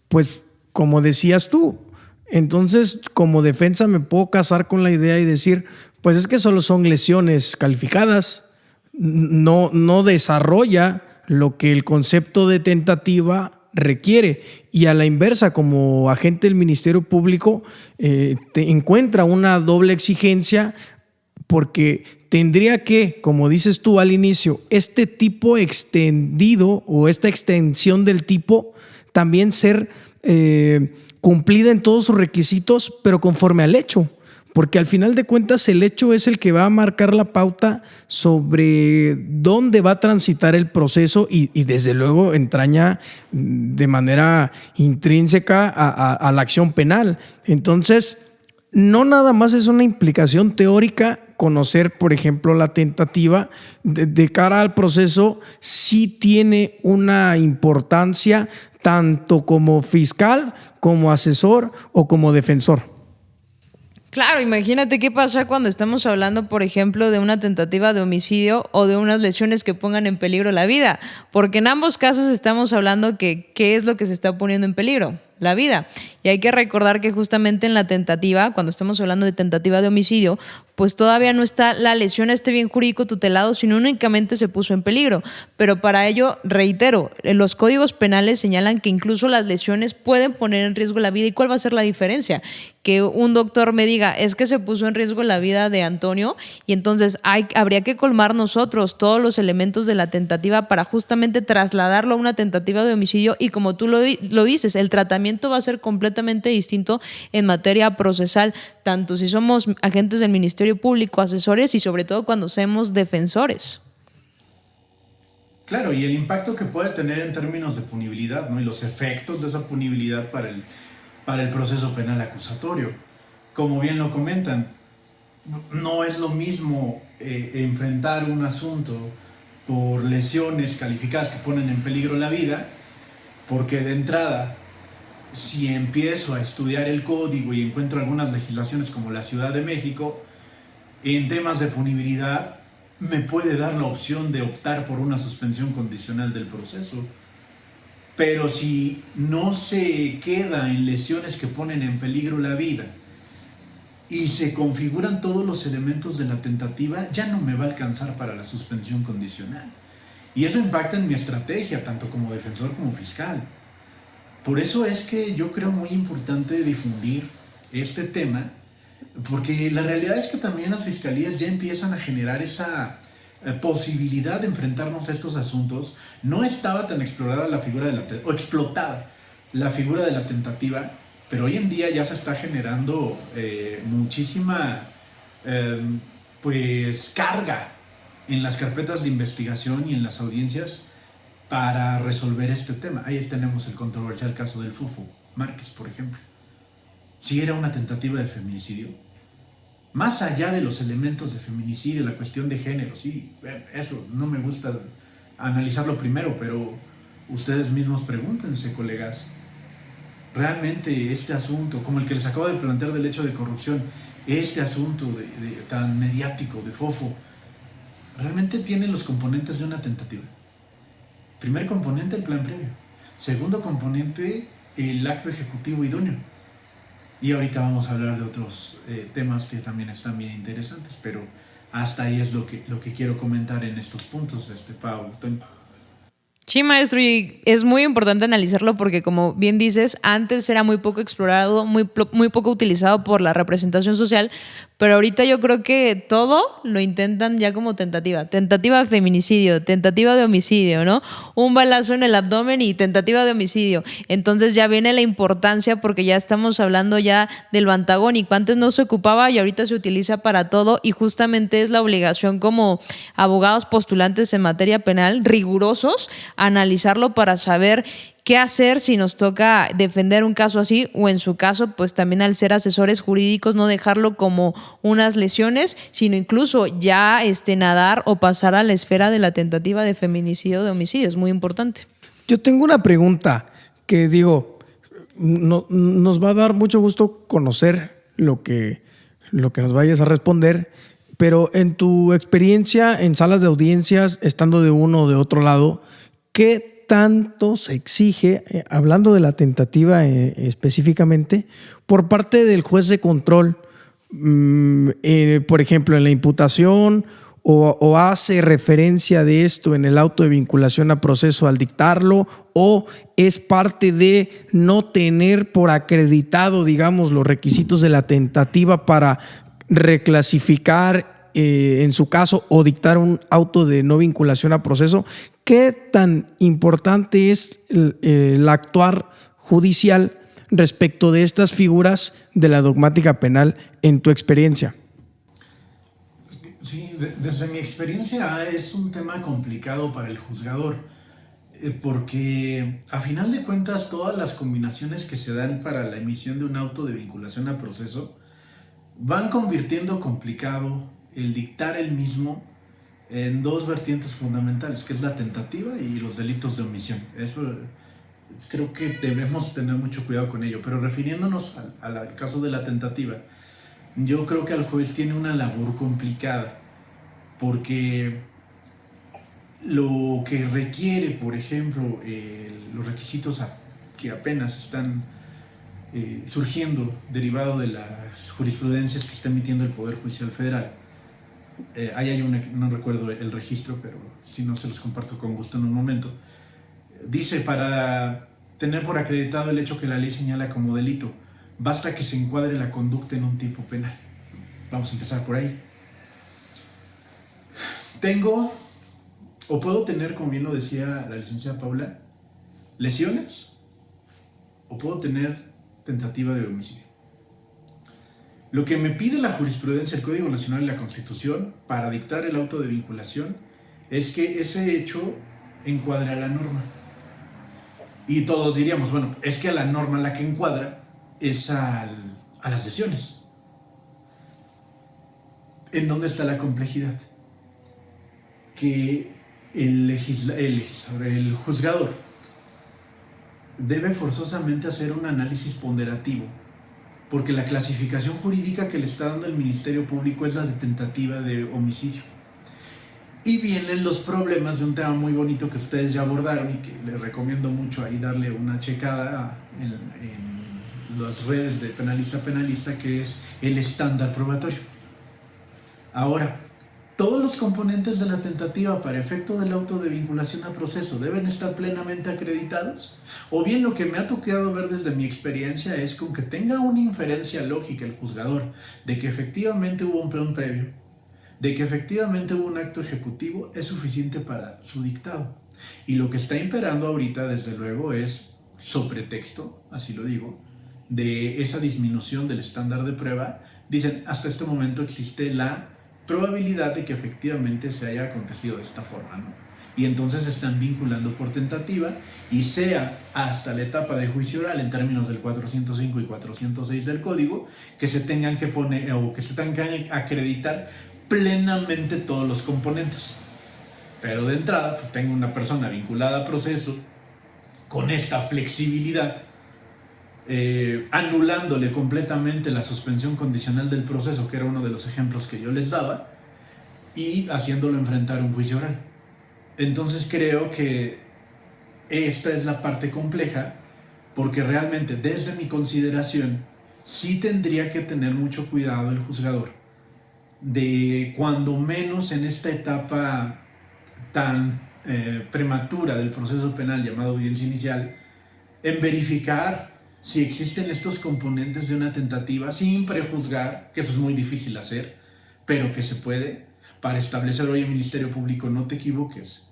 [SPEAKER 2] pues, como decías tú, entonces, como defensa me puedo casar con la idea y decir, pues es que solo son lesiones calificadas, no desarrolla lo que el concepto de tentativa requiere. Y a la inversa, como agente del Ministerio Público, te encuentra una doble exigencia, porque tendría que, como dices tú al inicio, este tipo extendido o esta extensión del tipo también ser cumplida en todos sus requisitos, pero conforme al hecho. Porque al final de cuentas el hecho es el que va a marcar la pauta sobre dónde va a transitar el proceso y desde luego entraña de manera intrínseca a la acción penal. Entonces, no nada más es una implicación teórica conocer, por ejemplo, la tentativa de cara al proceso, sí tiene una importancia tanto como fiscal, como asesor o como defensor.
[SPEAKER 1] Claro, imagínate qué pasa cuando estamos hablando, por ejemplo, de una tentativa de homicidio o de unas lesiones que pongan en peligro la vida, porque en ambos casos estamos hablando que ¿qué es lo que se está poniendo en peligro? La vida. Y hay que recordar que justamente en la tentativa, cuando estamos hablando de tentativa de homicidio, pues todavía no está la lesión a este bien jurídico tutelado, sino únicamente se puso en peligro. Pero para ello, reitero, los códigos penales señalan que incluso las lesiones pueden poner en riesgo la vida. ¿Y cuál va a ser la diferencia? Que un doctor me diga, es que se puso en riesgo la vida de Antonio, y entonces habría que colmar nosotros todos los elementos de la tentativa para justamente trasladarlo a una tentativa de homicidio. Y como tú lo dices, el tratamiento va a ser completamente distinto en materia procesal, tanto si somos agentes del Ministerio Público, asesores y sobre todo cuando seamos defensores.
[SPEAKER 3] Claro, y el impacto que puede tener en términos de punibilidad, ¿no? Y los efectos de esa punibilidad para el proceso penal acusatorio. Como bien lo comentan, no es lo mismo enfrentar un asunto por lesiones calificadas que ponen en peligro la vida, porque de entrada, si empiezo a estudiar el código y encuentro algunas legislaciones como la Ciudad de México, en temas de punibilidad me puede dar la opción de optar por una suspensión condicional del proceso. Pero si no se queda en lesiones que ponen en peligro la vida y se configuran todos los elementos de la tentativa, ya no me va a alcanzar para la suspensión condicional. Y eso impacta en mi estrategia, tanto como defensor como fiscal. Por eso es que yo creo muy importante difundir este tema, porque la realidad es que también las fiscalías ya empiezan a generar esa posibilidad de enfrentarnos a estos asuntos, no estaba tan explorada la figura de o explotada la figura de la tentativa, pero hoy en día ya se está generando muchísima pues carga en las carpetas de investigación y en las audiencias para resolver este tema. Ahí tenemos el controversial caso del Fufo Márquez, por ejemplo. Si era una tentativa de feminicidio, más allá de los elementos de feminicidio, la cuestión de género, sí, eso no me gusta analizarlo primero, pero ustedes mismos pregúntense, colegas, realmente este asunto, como el que les acabo de plantear del hecho de corrupción, este asunto tan mediático de Fofo, realmente tiene los componentes de una tentativa. Primer componente, el plan previo. Segundo componente, el acto ejecutivo idóneo. Y ahorita vamos a hablar de otros temas que también están bien interesantes, pero hasta ahí es lo que quiero comentar en estos puntos, Pau, Toño.
[SPEAKER 1] Sí, maestro, y es muy importante analizarlo porque, como bien dices, antes era muy poco explorado, muy poco utilizado por la representación social, pero ahorita yo creo que todo lo intentan ya como tentativa. Tentativa de feminicidio, tentativa de homicidio, ¿no? Un balazo en el abdomen y tentativa de homicidio. Entonces ya viene la importancia porque ya estamos hablando ya de lo antagónico. Antes no se ocupaba y ahorita se utiliza para todo y justamente es la obligación como abogados postulantes en materia penal rigurosos analizarlo para saber qué hacer si nos toca defender un caso así o en su caso, pues también al ser asesores jurídicos no dejarlo como unas lesiones, sino incluso ya nadar o pasar a la esfera de la tentativa de feminicidio o de homicidio. Es muy importante.
[SPEAKER 2] Yo tengo una pregunta que digo, nos va a dar mucho gusto conocer lo que nos vayas a responder, pero en tu experiencia en salas de audiencias, estando de uno o de otro lado, ¿qué tanto se exige, hablando de la tentativa específicamente, por parte del juez de control? Por ejemplo, en la imputación o hace referencia de esto en el auto de vinculación a proceso al dictarlo, o es parte de no tener por acreditado, digamos, los requisitos de la tentativa para reclasificar en su caso o dictar un auto de no vinculación a proceso. ¿Qué tan importante es el actuar judicial respecto de estas figuras de la dogmática penal en tu experiencia?
[SPEAKER 3] Sí, desde mi experiencia es un tema complicado para el juzgador, porque a final de cuentas todas las combinaciones que se dan para la emisión de un auto de vinculación a proceso van convirtiendo complicado el dictar el mismo en dos vertientes fundamentales, que es la tentativa y los delitos de omisión. Eso creo que debemos tener mucho cuidado con ello, pero refiriéndonos al caso de la tentativa, yo creo que el juez tiene una labor complicada, porque lo que requiere, por ejemplo, los requisitos que apenas están surgiendo derivado de las jurisprudencias que está emitiendo el Poder Judicial Federal. Ahí hay no recuerdo el registro, pero si no se los comparto con gusto en un momento. Dice, para tener por acreditado el hecho que la ley señala como delito, basta que se encuadre la conducta en un tipo penal. Vamos a empezar por ahí. Puedo tener, como bien lo decía la licenciada Paula, lesiones, o puedo tener tentativa de homicidio. Lo que me pide la jurisprudencia, el Código Nacional y la Constitución para dictar el auto de vinculación es que ese hecho encuadre a la norma. Y todos diríamos, bueno, es que a la norma la que encuadra es a las lesiones. ¿En dónde está la complejidad? Que el juzgador debe forzosamente hacer un análisis ponderativo, porque la clasificación jurídica que le está dando el Ministerio Público es la de tentativa de homicidio. Y vienen los problemas de un tema muy bonito que ustedes ya abordaron y que les recomiendo mucho ahí darle una checada en las redes de Penalista Penalista, que es el estándar probatorio. Ahora, todos los componentes de la tentativa para efecto del auto de vinculación a proceso deben estar plenamente acreditados, o bien lo que me ha tocado ver desde mi experiencia es que aunque tenga una inferencia lógica el juzgador de que efectivamente hubo un plan previo, de que efectivamente hubo un acto ejecutivo es suficiente para su dictado. Y lo que está imperando ahorita, desde luego, es, sobre texto, así lo digo, de esa disminución del estándar de prueba. Dicen, hasta este momento existe la probabilidad de que efectivamente se haya acontecido de esta forma, ¿no? Y entonces están vinculando por tentativa, y sea hasta la etapa de juicio oral en términos del 405 y 406 del código, que se tengan que poner o que se tengan que acreditar plenamente todos los componentes. Pero de entrada, pues tengo una persona vinculada a proceso con esta flexibilidad, anulándole completamente la suspensión condicional del proceso, que era uno de los ejemplos que yo les daba, y haciéndolo enfrentar un juicio oral. Entonces creo que esta es la parte compleja, porque realmente desde mi consideración sí tendría que tener mucho cuidado el juzgador de, cuando menos en esta etapa tan prematura del proceso penal llamado audiencia inicial, en verificar si existen estos componentes de una tentativa sin prejuzgar, que eso es muy difícil hacer, pero que se puede, para establecer: oye, Ministerio Público, no te equivoques,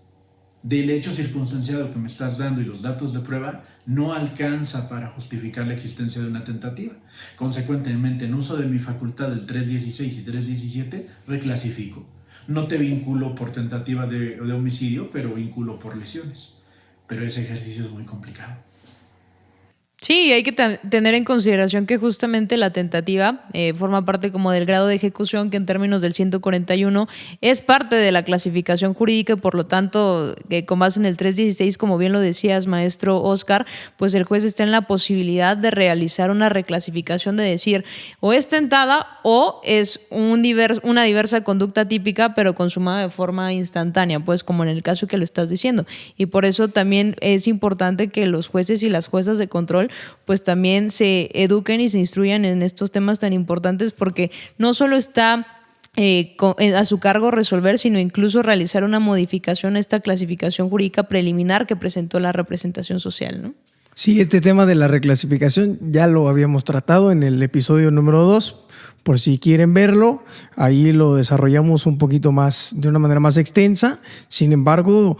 [SPEAKER 3] del hecho circunstanciado que me estás dando y los datos de prueba no alcanza para justificar la existencia de una tentativa. Consecuentemente, en uso de mi facultad del 316 y 317, reclasifico. No te vinculo por tentativa de homicidio, pero vinculo por lesiones. Pero ese ejercicio es muy complicado.
[SPEAKER 1] Sí, hay que tener en consideración que justamente la tentativa forma parte como del grado de ejecución, que en términos del 141 es parte de la clasificación jurídica, y por lo tanto, con base en el 316, como bien lo decías, maestro Oscar, pues el juez está en la posibilidad de realizar una reclasificación, de decir, o es tentada o es una diversa conducta típica, pero consumada de forma instantánea, pues como en el caso que lo estás diciendo. Y por eso también es importante que los jueces y las juezas de control pues también se eduquen y se instruyan en estos temas tan importantes, porque no solo está a su cargo resolver, sino incluso realizar una modificación a esta clasificación jurídica preliminar que presentó la representación social, ¿no?
[SPEAKER 2] Sí, este tema de la reclasificación ya lo habíamos tratado en el episodio número 2. Por si quieren verlo, ahí lo desarrollamos un poquito más, de una manera más extensa. Sin embargo,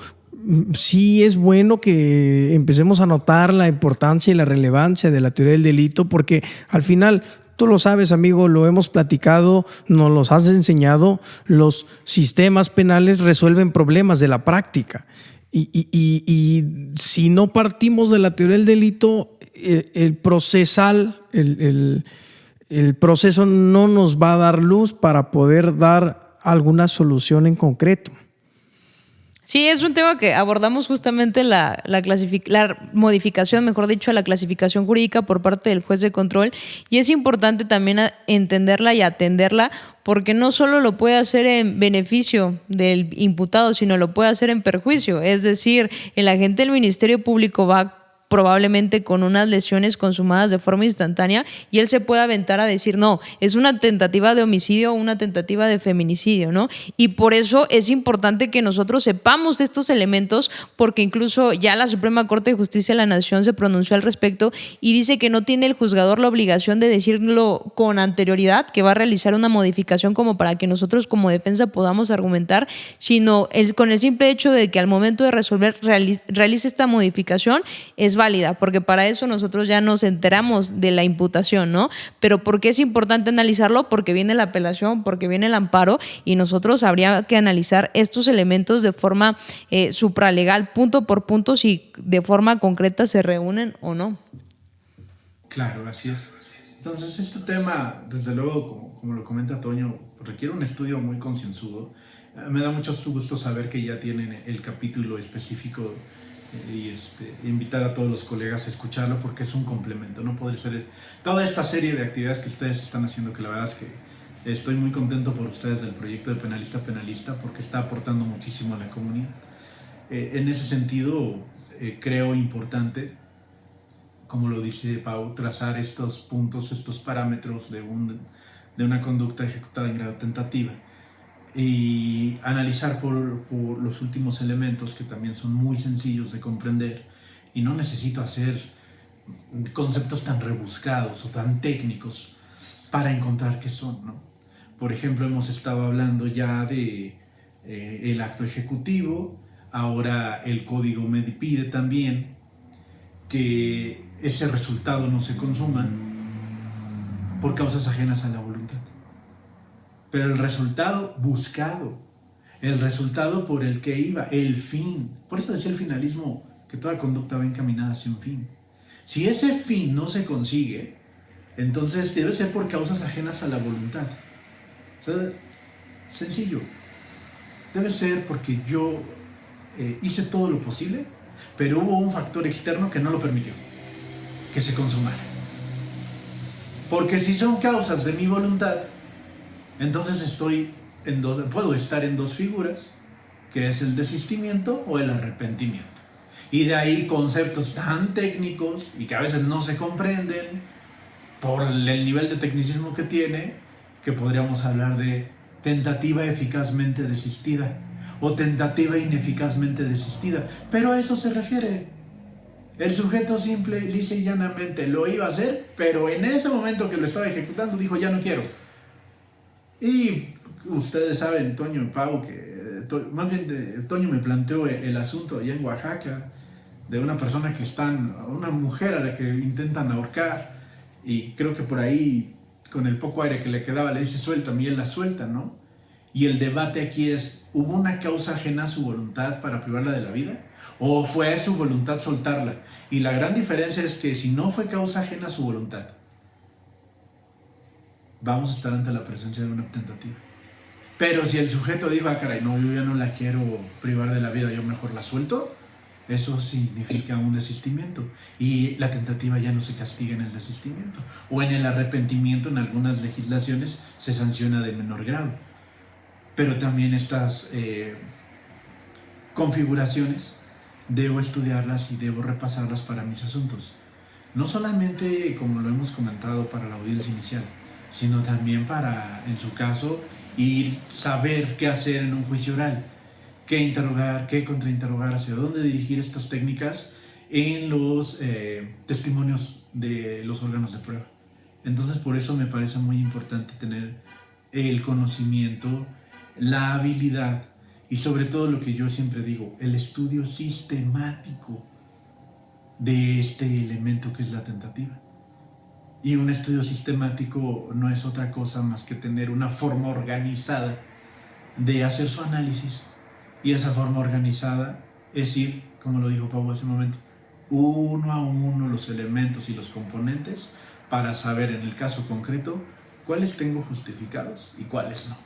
[SPEAKER 2] sí es bueno que empecemos a notar la importancia y la relevancia de la teoría del delito, porque al final, tú lo sabes, amigo, lo hemos platicado, nos los has enseñado, los sistemas penales resuelven problemas de la práctica. Y si no partimos de la teoría del delito, el procesal, el proceso no nos va a dar luz para poder dar alguna solución en concreto.
[SPEAKER 1] Sí, es un tema que abordamos justamente la modificación, mejor dicho, a la clasificación jurídica por parte del juez de control, y es importante también entenderla y atenderla, porque no solo lo puede hacer en beneficio del imputado, sino lo puede hacer en perjuicio. Es decir, el agente del Ministerio Público va probablemente con unas lesiones consumadas de forma instantánea, y él se puede aventar a decir, no, es una tentativa de homicidio o una tentativa de feminicidio, ¿no? Y por eso es importante que nosotros sepamos de estos elementos, porque incluso ya la Suprema Corte de Justicia de la Nación se pronunció al respecto y dice que no tiene el juzgador la obligación de decirlo con anterioridad, que va a realizar una modificación como para que nosotros como defensa podamos argumentar, sino con el simple hecho de que al momento de resolver realice esta modificación, es válida, porque para eso nosotros ya nos enteramos de la imputación, ¿no? Pero ¿por qué es importante analizarlo? Porque viene la apelación, porque viene el amparo, y nosotros habría que analizar estos elementos de forma supralegal, punto por punto, si de forma concreta se reúnen o no.
[SPEAKER 3] Claro, así es. Entonces, este tema, desde luego, como lo comenta Toño, requiere un estudio muy concienzudo. Me da mucho gusto saber que ya tienen el capítulo específico, y invitar a todos los colegas a escucharlo, porque es un complemento. No puede ser toda esta serie de actividades que ustedes están haciendo, que la verdad es que estoy muy contento por ustedes del proyecto de Penalista, porque está aportando muchísimo a la comunidad. En ese sentido, creo importante, como lo dice Pau, trazar estos puntos, estos parámetros de una conducta ejecutada en grado tentativa, y analizar por los últimos elementos, que también son muy sencillos de comprender, y no necesito hacer conceptos tan rebuscados o tan técnicos para encontrar qué son, ¿no? Por ejemplo, hemos estado hablando ya de el acto ejecutivo. Ahora el código me pide también que ese resultado no se consuma por causas ajenas a la voluntad. Pero el resultado buscado, el resultado por el que iba, el fin. Por eso decía el finalismo que toda conducta va encaminada hacia un fin. Si ese fin no se consigue, entonces debe ser por causas ajenas a la voluntad. O sea, sencillo. Debe ser porque yo hice todo lo posible, pero hubo un factor externo que no lo permitió que se consumara. Porque si son causas de mi voluntad, entonces puedo estar en dos figuras, que es el desistimiento o el arrepentimiento. Y de ahí conceptos tan técnicos y que a veces no se comprenden por el nivel de tecnicismo que tiene, que podríamos hablar de tentativa eficazmente desistida o tentativa ineficazmente desistida. Pero a eso se refiere. El sujeto simple, lisa y llanamente lo iba a hacer, pero en ese momento que lo estaba ejecutando dijo ya no quiero. Y ustedes saben, Toño y Pau, más bien Toño me planteó el asunto allá en Oaxaca de una persona una mujer a la que intentan ahorcar, y creo que por ahí con el poco aire que le quedaba le dice suéltame y él la suelta, ¿no? Y el debate aquí es, ¿hubo una causa ajena a su voluntad para privarla de la vida? ¿O fue su voluntad soltarla? Y la gran diferencia es que si no fue causa ajena a su voluntad, vamos a estar ante la presencia de una tentativa. Pero si el sujeto dijo, caray, no, yo ya no la quiero privar de la vida, yo mejor la suelto, eso significa un desistimiento. Y la tentativa ya no se castiga en el desistimiento. O en el arrepentimiento, en algunas legislaciones, se sanciona de menor grado. Pero también estas configuraciones debo estudiarlas y debo repasarlas para mis asuntos. No solamente, como lo hemos comentado, para la audiencia inicial, sino también para, en su caso, saber qué hacer en un juicio oral, qué interrogar, qué contrainterrogar, hacia dónde dirigir estas técnicas en los testimonios de los órganos de prueba. Entonces, por eso me parece muy importante tener el conocimiento, la habilidad y sobre todo lo que yo siempre digo, el estudio sistemático de este elemento que es la tentativa. Y un estudio sistemático no es otra cosa más que tener una forma organizada de hacer su análisis. Y esa forma organizada es ir, como lo dijo Pablo hace un momento, uno a uno los elementos y los componentes para saber en el caso concreto cuáles tengo justificados y cuáles no.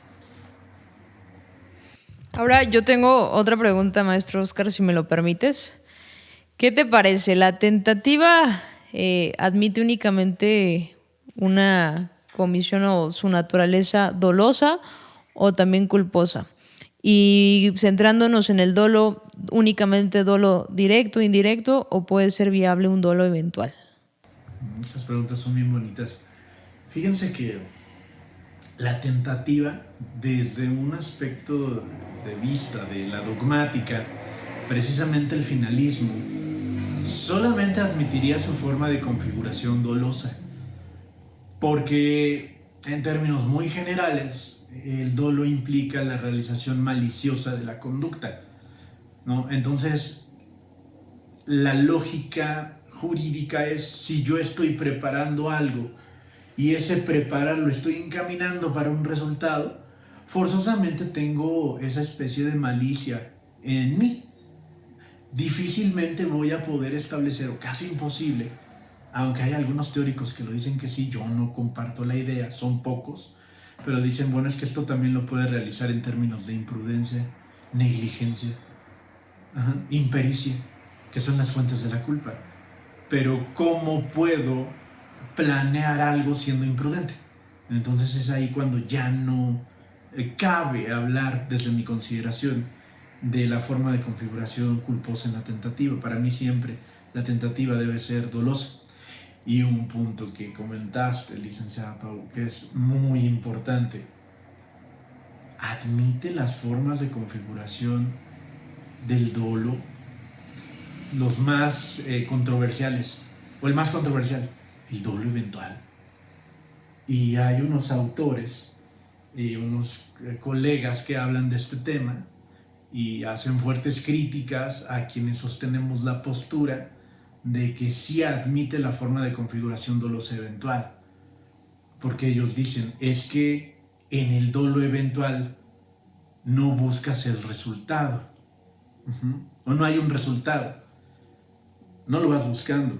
[SPEAKER 1] Ahora yo tengo otra pregunta, maestro Oscar, si me lo permites. ¿Qué te parece? ¿La tentativa admite únicamente una comisión o su naturaleza dolosa o también culposa? Y centrándonos en el dolo, ¿únicamente dolo directo, indirecto o puede ser viable un dolo eventual?
[SPEAKER 3] Estas preguntas son bien bonitas. Fíjense que la tentativa, desde un aspecto de vista de la dogmática, precisamente el finalismo, solamente admitiría su forma de configuración dolosa, porque en términos muy generales el dolo implica la realización maliciosa de la conducta, ¿no? Entonces la lógica jurídica es, si yo estoy preparando algo y ese preparar lo estoy encaminando para un resultado, forzosamente tengo esa especie de malicia en mí. Difícilmente voy a poder establecer, o casi imposible, aunque hay algunos teóricos que lo dicen que sí, yo no comparto la idea, son pocos, pero dicen, bueno, es que esto también lo puede realizar en términos de imprudencia, negligencia, impericia, que son las fuentes de la culpa. Pero ¿cómo puedo planear algo siendo imprudente? Entonces es ahí cuando ya no cabe hablar desde mi consideración de la forma de configuración culposa en la tentativa. Para mí siempre la tentativa debe ser dolosa. Y un punto que comentaste, licenciada Pau, que es muy importante, admite las formas de configuración del dolo, los más controversiales, o el más controversial, el dolo eventual. Y hay unos autores y unos colegas que hablan de este tema y hacen fuertes críticas a quienes sostenemos la postura de que sí admite la forma de configuración dolosa eventual. Porque ellos dicen, es que en el dolo eventual no buscas el resultado. O no hay un resultado. No lo vas buscando.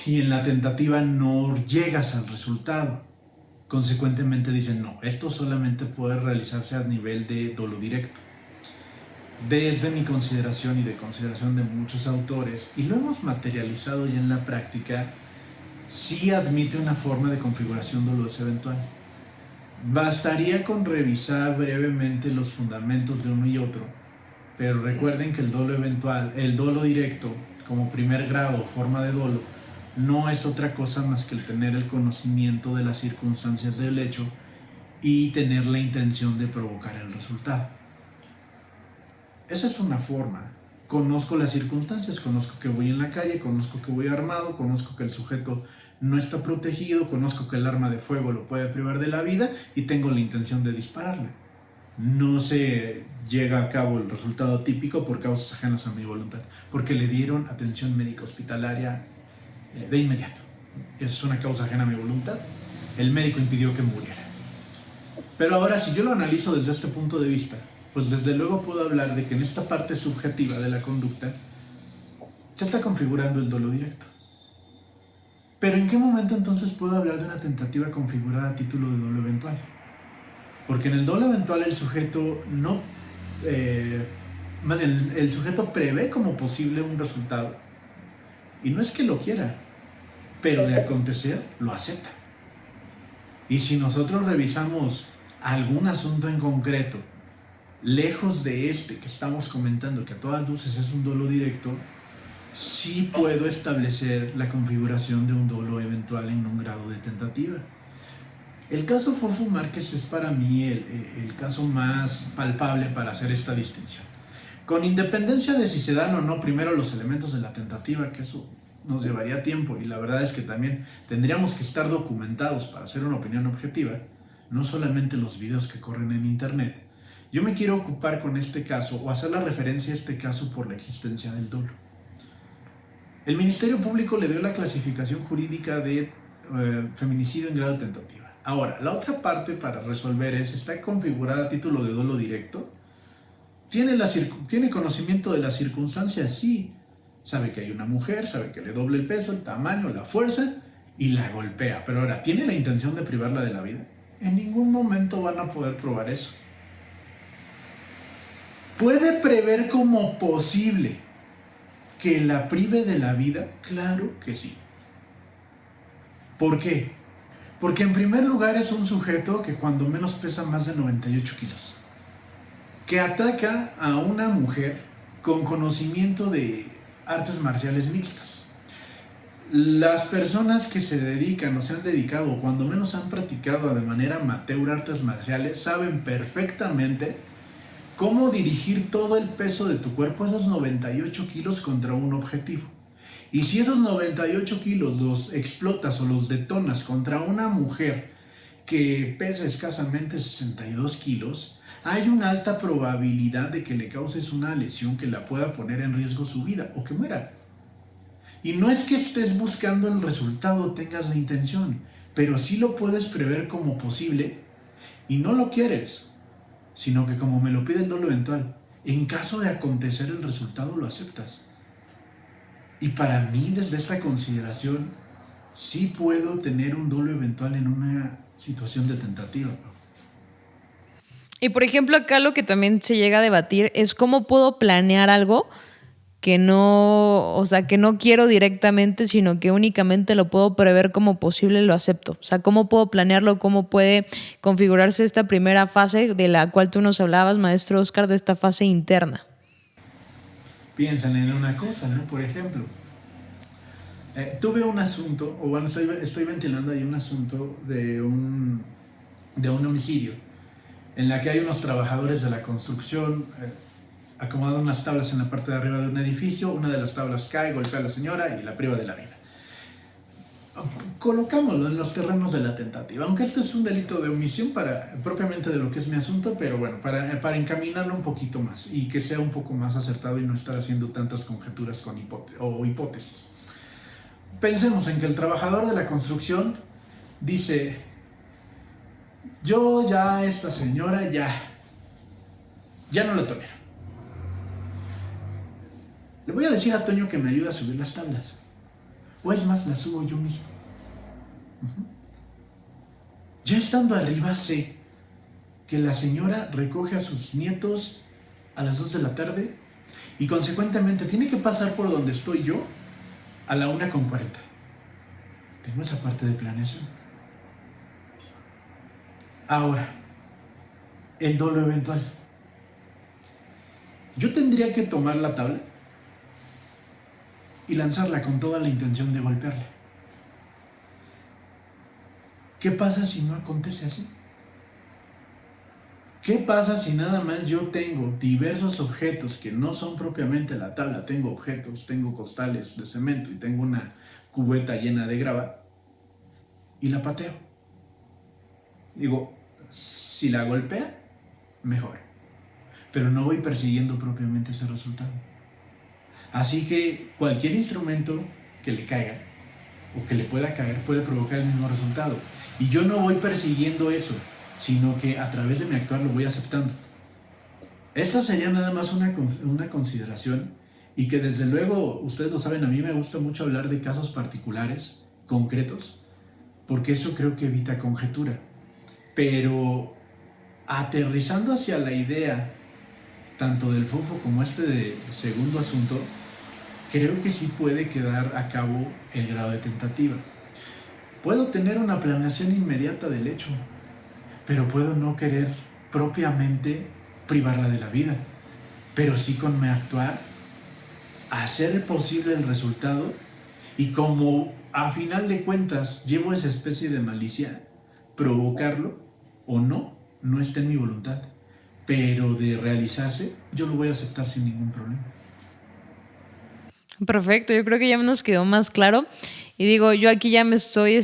[SPEAKER 3] Y en la tentativa no llegas al resultado. Consecuentemente dicen, no, esto solamente puede realizarse a nivel de dolo directo. Desde mi consideración y de consideración de muchos autores, y lo hemos materializado ya en la práctica, sí admite una forma de configuración dolosa eventual. Bastaría con revisar brevemente los fundamentos de uno y otro, pero recuerden que el dolo eventual, el dolo directo, como primer grado, forma de dolo, no es otra cosa más que el tener el conocimiento de las circunstancias del hecho y tener la intención de provocar el resultado. Esa es una forma. Conozco las circunstancias, conozco que voy en la calle, conozco que voy armado, conozco que el sujeto no está protegido, conozco que el arma de fuego lo puede privar de la vida y tengo la intención de dispararle. No se llega a cabo el resultado típico por causas ajenas a mi voluntad, porque le dieron atención médica hospitalaria de inmediato. Esa es una causa ajena a mi voluntad. El médico impidió que muriera. Pero ahora, si yo lo analizo desde este punto de vista, pues desde luego puedo hablar de que en esta parte subjetiva de la conducta se está configurando el dolo directo. Pero ¿en qué momento entonces puedo hablar de una tentativa configurada a título de dolo eventual? Porque en el dolo eventual el sujeto no... el sujeto prevé como posible un resultado. Y no es que lo quiera, pero de acontecer lo acepta. Y si nosotros revisamos algún asunto en concreto, lejos de este que estamos comentando, que a todas luces es un dolo directo, sí puedo establecer la configuración de un dolo eventual en un grado de tentativa. El caso Fofo Márquez es para mí el caso más palpable para hacer esta distinción. Con independencia de si se dan o no primero los elementos de la tentativa, que eso nos llevaría tiempo y la verdad es que también tendríamos que estar documentados para hacer una opinión objetiva, no solamente los videos que corren en internet. Yo me quiero ocupar con este caso o hacer la referencia a este caso por la existencia del dolo. El Ministerio Público le dio la clasificación jurídica de feminicidio en grado de tentativa. Ahora, la otra parte para resolver es, ¿está configurada a título de dolo directo? ¿Tiene conocimiento de las circunstancias? Sí. Sabe que hay una mujer, sabe que le doble el peso, el tamaño, la fuerza y la golpea. Pero ahora, ¿tiene la intención de privarla de la vida? En ningún momento van a poder probar eso. ¿Puede prever como posible que la prive de la vida? Claro que sí. ¿Por qué? Porque en primer lugar es un sujeto que cuando menos pesa más de 98 kilos. Que ataca a una mujer con conocimiento de artes marciales mixtas. Las personas que se dedican o se han dedicado, o cuando menos han practicado de manera amateur artes marciales, saben perfectamente cómo dirigir todo el peso de tu cuerpo, esos 98 kilos, contra un objetivo. Y si esos 98 kilos los explotas o los detonas contra una mujer que pesa escasamente 62 kilos, hay una alta probabilidad de que le causes una lesión que la pueda poner en riesgo su vida o que muera. Y no es que estés buscando el resultado o tengas la intención, pero sí lo puedes prever como posible y no lo quieres, sino que como me lo pide el dolo eventual, en caso de acontecer el resultado lo aceptas. Y para mí, desde esta consideración, sí puedo tener un dolo eventual en una situación de tentativa.
[SPEAKER 1] Y por ejemplo, acá lo que también se llega a debatir es cómo puedo planear algo que no, o sea, que no quiero directamente, sino que únicamente lo puedo prever como posible, lo acepto. O sea, cómo puedo planearlo, cómo puede configurarse esta primera fase de la cual tú nos hablabas, maestro Oscar, de esta fase interna.
[SPEAKER 3] Piensan en una cosa, ¿no? Por ejemplo, tuve un asunto, o bueno, estoy ventilando ahí un asunto de un homicidio, en la que hay unos trabajadores de la construcción acomodando unas tablas en la parte de arriba de un edificio. Una de las tablas cae, golpea a la señora y la priva de la vida. colocámoslo en los terrenos de la tentativa, aunque este es un delito de omisión propiamente de lo que es mi asunto, pero bueno, para encaminarlo un poquito más y que sea un poco más acertado y no estar haciendo tantas conjeturas o hipótesis. Pensemos en que el trabajador de la construcción dice: yo ya esta señora ya no la tolero. Le voy a decir a Toño que me ayude a subir las tablas. O es más, las subo yo mismo. Ya estando arriba sé que la señora recoge a sus nietos a las 2 de la tarde y consecuentemente tiene que pasar por donde estoy yo a la 1:40. Tengo esa parte de planeación. Ahora, el dolo eventual. Yo tendría que tomar la tabla y lanzarla con toda la intención de golpearla. ¿Qué pasa si no acontece así? ¿Qué pasa si nada más yo tengo diversos objetos que no son propiamente la tabla? Tengo objetos, tengo costales de cemento y tengo una cubeta llena de grava y la pateo. Digo, si la golpea, mejor. Pero no voy persiguiendo propiamente ese resultado. Así que cualquier instrumento que le caiga o que le pueda caer puede provocar el mismo resultado. Y yo no voy persiguiendo eso, sino que a través de mi actuar lo voy aceptando. Esta sería nada más una consideración, y que desde luego, ustedes lo saben, a mí me gusta mucho hablar de casos particulares, concretos, porque eso creo que evita conjetura. Pero aterrizando hacia la idea, tanto del FOFO como de segundo asunto, creo que sí puede quedar a cabo el grado de tentativa. Puedo tener una planeación inmediata del hecho, pero puedo no querer propiamente privarla de la vida, pero sí con mi actuar hacer posible el resultado, y como a final de cuentas llevo esa especie de malicia, provocarlo o no está en mi voluntad, pero de realizarse yo lo voy a aceptar sin ningún problema.
[SPEAKER 1] Perfecto, yo creo que ya nos quedó más claro. Y digo, yo aquí ya me estoy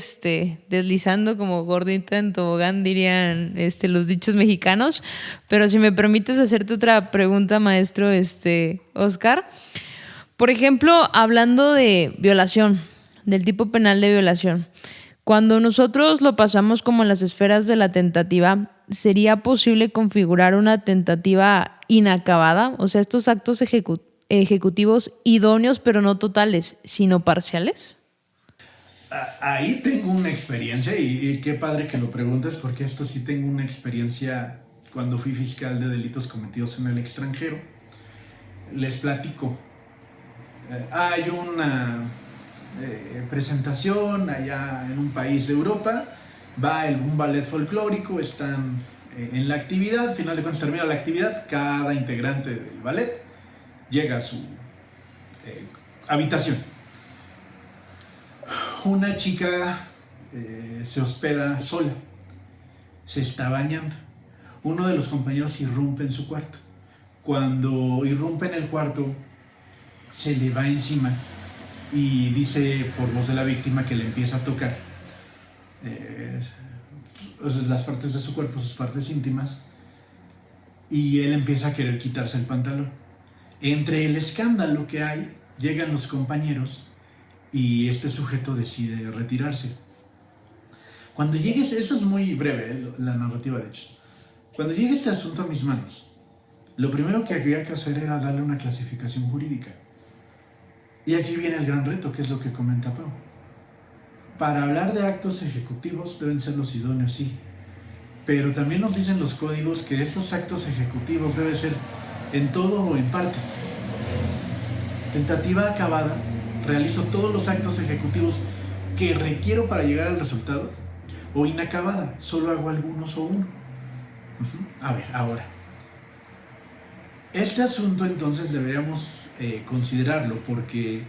[SPEAKER 1] deslizando como gordita en tobogán, dirían los dichos mexicanos. Pero si me permites hacerte otra pregunta, maestro Oscar. Por ejemplo, hablando de violación, del tipo penal de violación, cuando nosotros lo pasamos como en las esferas de la tentativa, ¿sería posible configurar una tentativa inacabada? O sea, estos actos ejecutivos idóneos, pero no totales, sino parciales.
[SPEAKER 3] Ahí tengo una experiencia, y qué padre que lo preguntes, porque esto sí tengo una experiencia cuando fui fiscal de delitos cometidos en el extranjero. Les platico. Hay una presentación allá en un país de Europa, va un ballet folclórico, están en la actividad, al final de cuentas termina la actividad, cada integrante del ballet llega a su habitación. Una chica se hospeda sola, se está bañando. Uno de los compañeros irrumpe en su cuarto. Cuando irrumpe en el cuarto, se le va encima y dice por voz de la víctima que le empieza a tocar las partes de su cuerpo, sus partes íntimas, y él empieza a querer quitarse el pantalón. Entre el escándalo que hay, llegan los compañeros y este sujeto decide retirarse. Cuando llegue, eso es muy breve, la narrativa de hechos. Cuando llegue este asunto a mis manos, lo primero que había que hacer era darle una clasificación jurídica. Y aquí viene el gran reto, que es lo que comenta Pau. Para hablar de actos ejecutivos deben ser los idóneos, sí. Pero también nos dicen los códigos que estos actos ejecutivos deben ser en todo o en parte. Tentativa acabada, realizo todos los actos ejecutivos que requiero para llegar al resultado. O inacabada, solo hago algunos o uno. A ver, ahora. Este asunto entonces deberíamos considerarlo, porque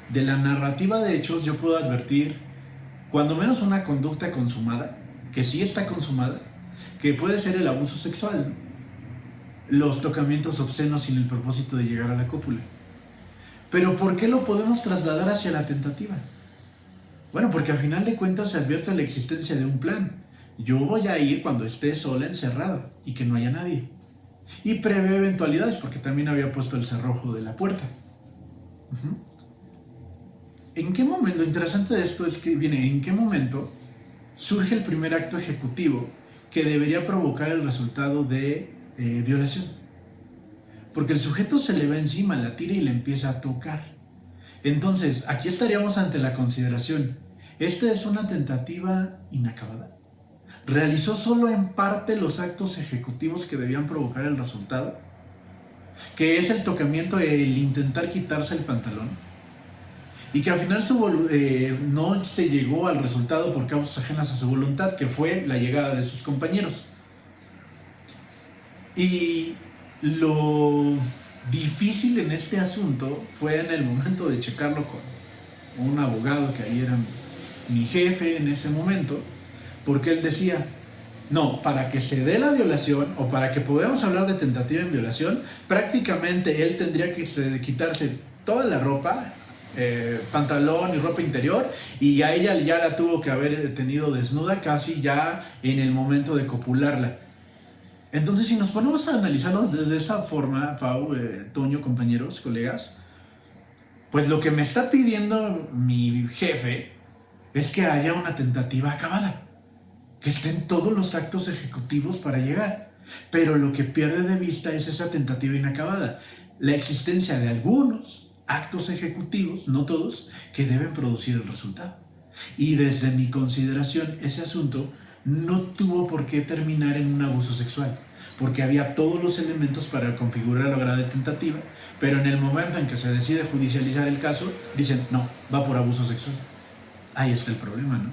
[SPEAKER 3] de la narrativa de hechos yo puedo advertir cuando menos una conducta consumada, que sí está consumada, que puede ser el abuso sexual, los tocamientos obscenos sin el propósito de llegar a la cópula. Pero ¿por qué lo podemos trasladar hacia la tentativa? Bueno, porque al final de cuentas se advierte la existencia de un plan. Yo voy a ir cuando esté sola encerrada y que no haya nadie. Y prevé eventualidades porque también había puesto el cerrojo de la puerta. ¿En qué momento? Interesante de esto es que viene, ¿en qué momento surge el primer acto ejecutivo que debería provocar el resultado de violación? Porque el sujeto se le va encima, la tira y le empieza a tocar. Entonces, aquí estaríamos ante la consideración: esta es una tentativa inacabada. Realizó solo en parte los actos ejecutivos que debían provocar el resultado, que es el tocamiento, el intentar quitarse el pantalón, y que al final no se llegó al resultado por causas ajenas a su voluntad, que fue la llegada de sus compañeros. Y lo difícil en este asunto fue en el momento de checarlo con un abogado que ahí era mi jefe en ese momento, porque él decía: no, para que se dé la violación o para que podamos hablar de tentativa en violación, prácticamente él tendría que quitarse toda la ropa, pantalón y ropa interior, y a ella ya la tuvo que haber tenido desnuda casi ya en el momento de copularla. Entonces, si nos ponemos a analizarlo desde esa forma, Pau, Toño, compañeros, colegas, pues lo que me está pidiendo mi jefe es que haya una tentativa acabada, que estén todos los actos ejecutivos para llegar. Pero lo que pierde de vista es esa tentativa inacabada, la existencia de algunos actos ejecutivos, no todos, que deben producir el resultado. Y desde mi consideración, ese asunto no tuvo por qué terminar en un abuso sexual, porque había todos los elementos para configurar la grado de tentativa, pero en el momento en que se decide judicializar el caso, dicen: no, va por abuso sexual. Ahí está el problema, ¿no?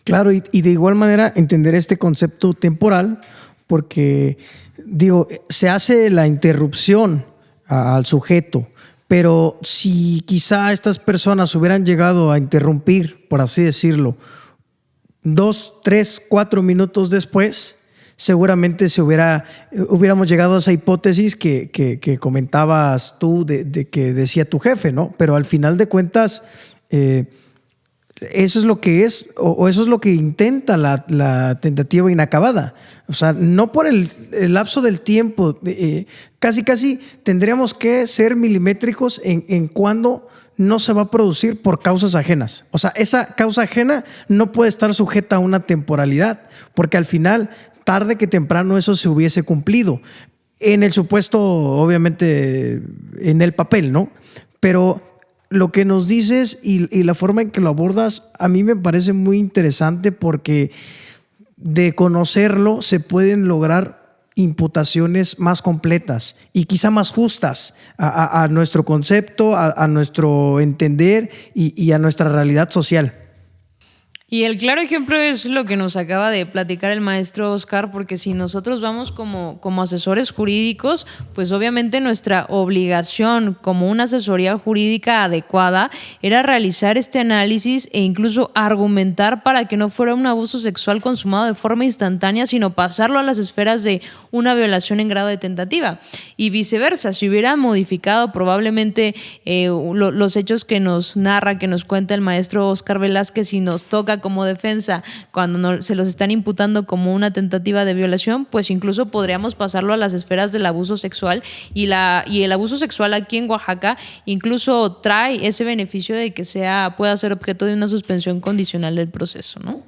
[SPEAKER 2] Claro, y de igual manera entender este concepto temporal, porque digo, se hace la interrupción al sujeto, pero si quizá estas personas hubieran llegado a interrumpir, por así decirlo, 2, 3, 4 minutos después, seguramente hubiéramos llegado a esa hipótesis que comentabas tú de que decía tu jefe, ¿no? Pero al final de cuentas, eso es lo que es, o eso es lo que intenta la tentativa inacabada. O sea, no por el lapso del tiempo, casi tendríamos que ser milimétricos en cuándo no se va a producir por causas ajenas. O sea, esa causa ajena no puede estar sujeta a una temporalidad, porque al final, tarde que temprano, eso se hubiese cumplido. En el supuesto, obviamente, en el papel, ¿no? Pero lo que nos dices y la forma en que lo abordas a mí me parece muy interesante, porque de conocerlo se pueden lograr imputaciones más completas y quizá más justas a nuestro concepto, a nuestro entender y a nuestra realidad social.
[SPEAKER 1] Y el claro ejemplo es lo que nos acaba de platicar el maestro Oscar, porque si nosotros vamos como asesores jurídicos, pues obviamente nuestra obligación como una asesoría jurídica adecuada era realizar este análisis e incluso argumentar para que no fuera un abuso sexual consumado de forma instantánea, sino pasarlo a las esferas de una violación en grado de tentativa. Y viceversa, si hubiera modificado probablemente los hechos que nos narra, que nos cuenta el maestro Oscar Velázquez, y nos toca como defensa cuando se los están imputando como una tentativa de violación, pues incluso podríamos pasarlo a las esferas del abuso sexual, y el abuso sexual aquí en Oaxaca incluso trae ese beneficio de que pueda ser objeto de una suspensión condicional del proceso, ¿no?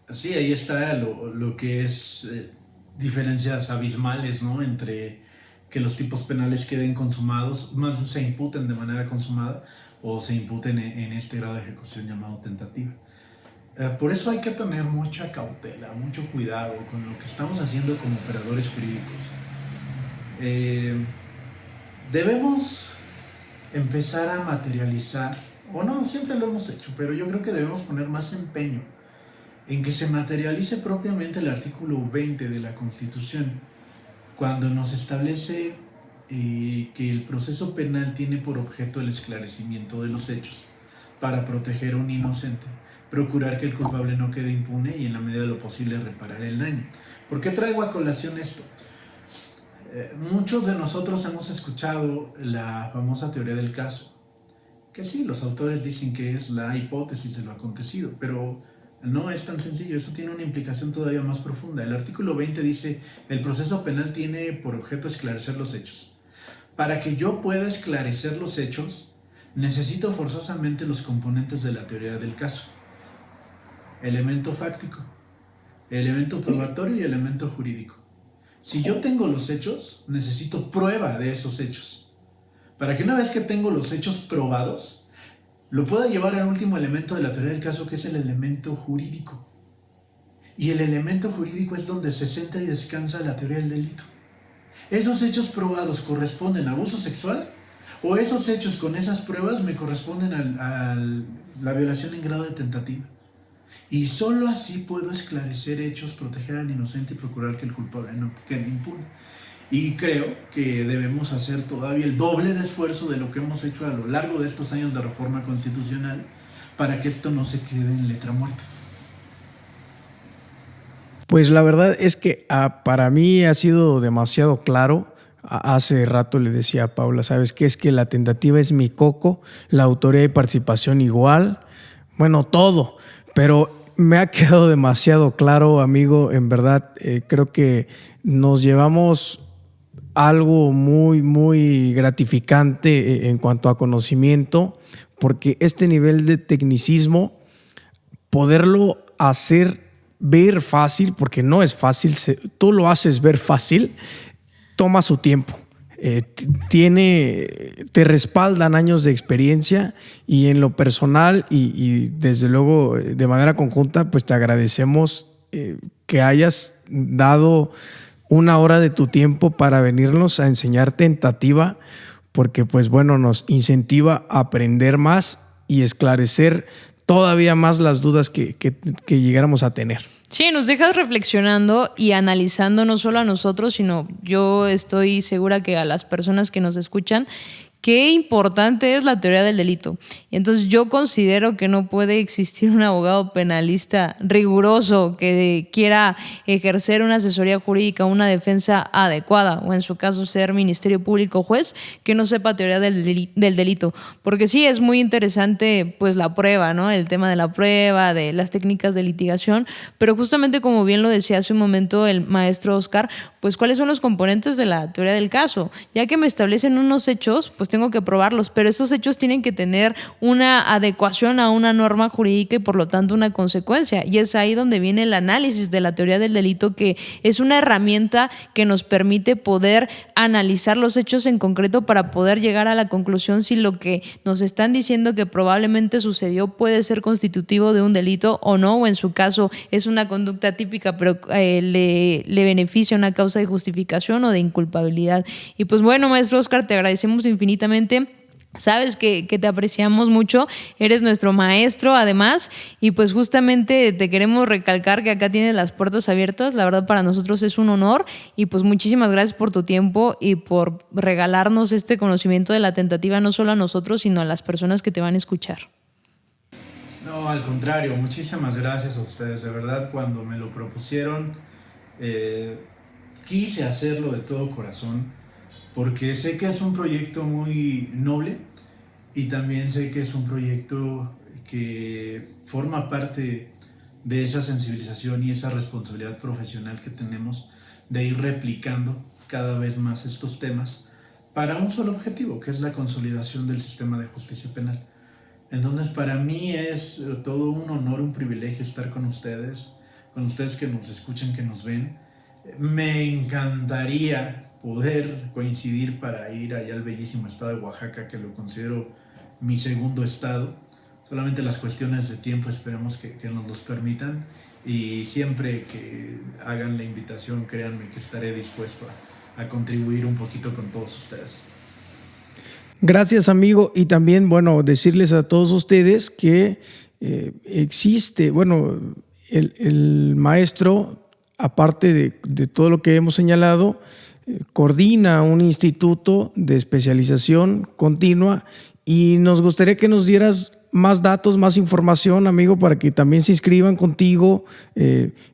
[SPEAKER 3] Sí, ahí está lo que es diferencias abismales, ¿no? Entre que los tipos penales queden consumados, más se imputen de manera consumada, o se imputen en este grado de ejecución llamado tentativa. Por eso hay que tener mucha cautela, mucho cuidado con lo que estamos haciendo como operadores jurídicos. Debemos empezar a materializar, o no, siempre lo hemos hecho, pero yo creo que debemos poner más empeño en que se materialice propiamente el artículo 20 de la Constitución, cuando nos establece que el proceso penal tiene por objeto el esclarecimiento de los hechos para proteger a un inocente, procurar que el culpable no quede impune y en la medida de lo posible reparar el daño. ¿Por qué traigo a colación esto? Muchos de nosotros hemos escuchado la famosa teoría del caso, que sí, los autores dicen que es la hipótesis de lo acontecido, pero no es tan sencillo, eso tiene una implicación todavía más profunda. El artículo 20 dice, el proceso penal tiene por objeto esclarecer los hechos. Para que yo pueda esclarecer los hechos, necesito forzosamente los componentes de la teoría del caso. Elemento fáctico, elemento probatorio y elemento jurídico. Si yo tengo los hechos, necesito prueba de esos hechos. Para que una vez que tengo los hechos probados, lo pueda llevar al último elemento de la teoría del caso, que es el elemento jurídico. Y el elemento jurídico es donde se centra y descansa la teoría del delito. ¿Esos hechos probados corresponden a abuso sexual? ¿O esos hechos con esas pruebas me corresponden a la violación en grado de tentativa? Y solo así puedo esclarecer hechos, proteger al inocente y procurar que el culpable no quede impune. Y creo que debemos hacer todavía el doble de esfuerzo de lo que hemos hecho a lo largo de estos años de reforma constitucional para que esto no se quede en letra muerta.
[SPEAKER 2] Pues la verdad es que para mí ha sido demasiado claro. Hace rato le decía a Paula, ¿sabes qué? Es que la tentativa es mi coco, la autoría y participación igual, bueno, todo, pero me ha quedado demasiado claro, amigo, en verdad. Creo que nos llevamos algo muy, muy gratificante en cuanto a conocimiento, porque este nivel de tecnicismo, poderlo hacer ver fácil, porque no es fácil, tú lo haces ver fácil, toma su tiempo. Te respaldan años de experiencia, y en lo personal y desde luego de manera conjunta, pues te agradecemos que hayas dado una hora de tu tiempo para venirnos a enseñar tentativa, porque pues bueno, nos incentiva a aprender más y esclarecer todavía más las dudas que llegáramos a tener.
[SPEAKER 1] Sí, nos dejas reflexionando y analizando no solo a nosotros, sino yo estoy segura que a las personas que nos escuchan, qué importante es la teoría del delito. Y entonces yo considero que no puede existir un abogado penalista riguroso que quiera ejercer una asesoría jurídica, una defensa adecuada, o en su caso ser Ministerio Público o juez, que no sepa teoría del delito. Porque sí, es muy interesante pues la prueba, ¿no? El tema de la prueba, de las técnicas de litigación, pero justamente como bien lo decía hace un momento el maestro Oscar, pues cuáles son los componentes de la teoría del caso. Ya que me establecen unos hechos, pues tengo que probarlos, pero esos hechos tienen que tener una adecuación a una norma jurídica y por lo tanto una consecuencia. Y es ahí donde viene el análisis de la teoría del delito, que es una herramienta que nos permite poder analizar los hechos en concreto para poder llegar a la conclusión si lo que nos están diciendo que probablemente sucedió puede ser constitutivo de un delito o no, o en su caso es una conducta típica pero le beneficia una causa de justificación o de inculpabilidad. Y pues bueno, maestro Oscar, te agradecemos infinitamente. Sabes que te apreciamos mucho, eres nuestro maestro además, y pues justamente te queremos recalcar que acá tienes las puertas abiertas. La verdad, para nosotros es un honor, y pues muchísimas gracias por tu tiempo y por regalarnos este conocimiento de la tentativa, no solo a nosotros, sino a las personas que te van a escuchar.
[SPEAKER 3] No, al contrario, muchísimas gracias a ustedes. De verdad, cuando me lo propusieron, quise hacerlo de todo corazón, porque sé que es un proyecto muy noble y también sé que es un proyecto que forma parte de esa sensibilización y esa responsabilidad profesional que tenemos de ir replicando cada vez más estos temas para un solo objetivo, que es la consolidación del sistema de justicia penal. Entonces, para mí es todo un honor, un privilegio estar con ustedes que nos escuchan, que nos ven. Me encantaría poder coincidir para ir allá al bellísimo estado de Oaxaca, que lo considero mi segundo estado. Solamente las cuestiones de tiempo esperemos que nos los permitan, y siempre que hagan la invitación, créanme que estaré dispuesto a contribuir un poquito con todos ustedes.
[SPEAKER 2] Gracias, amigo. Y también, bueno, decirles a todos ustedes que existe, bueno, el maestro, aparte de todo lo que hemos señalado, coordina un instituto de especialización continua, y nos gustaría que nos dieras más datos, más información, amigo, para que también se inscriban contigo,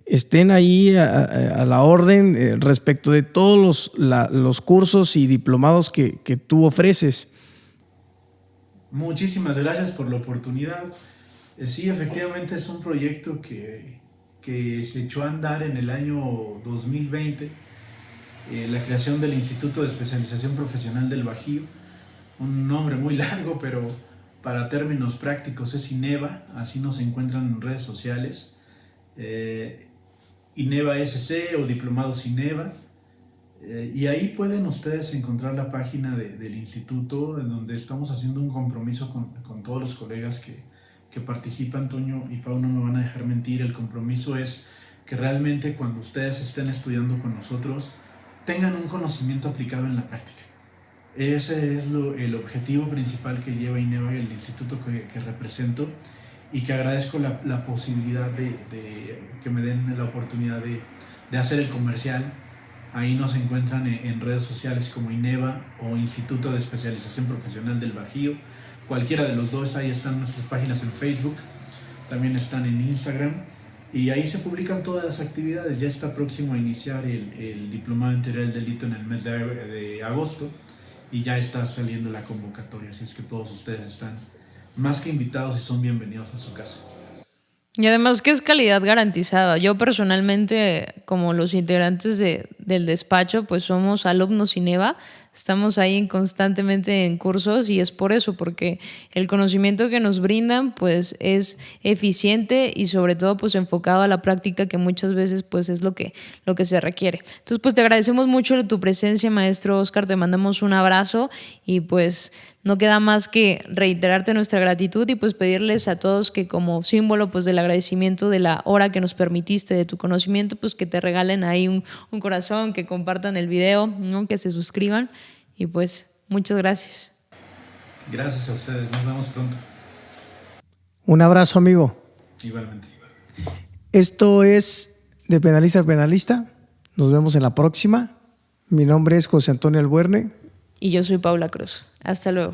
[SPEAKER 2] estén ahí a la orden respecto de todos los cursos y diplomados que tú ofreces.
[SPEAKER 3] Muchísimas gracias por la oportunidad. Sí, efectivamente es un proyecto que se echó a andar en el año 2020, la creación del Instituto de Especialización Profesional del Bajío, un nombre muy largo, pero para términos prácticos es INEVA, así nos encuentran en redes sociales, INEVA SC o Diplomados INEVA, y ahí pueden ustedes encontrar la página del instituto, en donde estamos haciendo un compromiso con todos los colegas que participan. Toño y Pau no me van a dejar mentir, el compromiso es que realmente cuando ustedes estén estudiando con nosotros tengan un conocimiento aplicado en la práctica. Ese es el objetivo principal que lleva INEVA, el instituto que represento, y que agradezco la posibilidad de que me den la oportunidad de hacer el comercial. Ahí nos encuentran en redes sociales como INEVA o Instituto de Especialización Profesional del Bajío. Cualquiera de los dos, ahí están nuestras páginas en Facebook, también están en Instagram, y ahí se publican todas las actividades. Ya está próximo a iniciar el Diplomado en Teoría del Delito en el mes de agosto, y ya está saliendo la convocatoria, así es que todos ustedes están más que invitados y son bienvenidos a su casa.
[SPEAKER 1] Y además que es calidad garantizada. Yo personalmente, como los integrantes del despacho, pues somos alumnos INEVA, estamos ahí constantemente en cursos, y es por eso, porque el conocimiento que nos brindan pues es eficiente y sobre todo pues enfocado a la práctica, que muchas veces pues es lo que se requiere. Entonces pues te agradecemos mucho tu presencia, maestro Oscar, te mandamos un abrazo, y pues no queda más que reiterarte nuestra gratitud y pues pedirles a todos que, como símbolo pues del agradecimiento de la hora que nos permitiste, de tu conocimiento, pues que te regalen ahí un corazón, que compartan el video, ¿no? Que se suscriban, y pues muchas gracias.
[SPEAKER 3] Gracias a ustedes, nos vemos pronto.
[SPEAKER 2] Un abrazo, amigo.
[SPEAKER 3] Igualmente.
[SPEAKER 2] Esto es De Penalista a Penalista. Nos vemos en la próxima. Mi nombre es José Antonio Albuerne.
[SPEAKER 1] Y yo soy Paula Cruz. Hasta luego.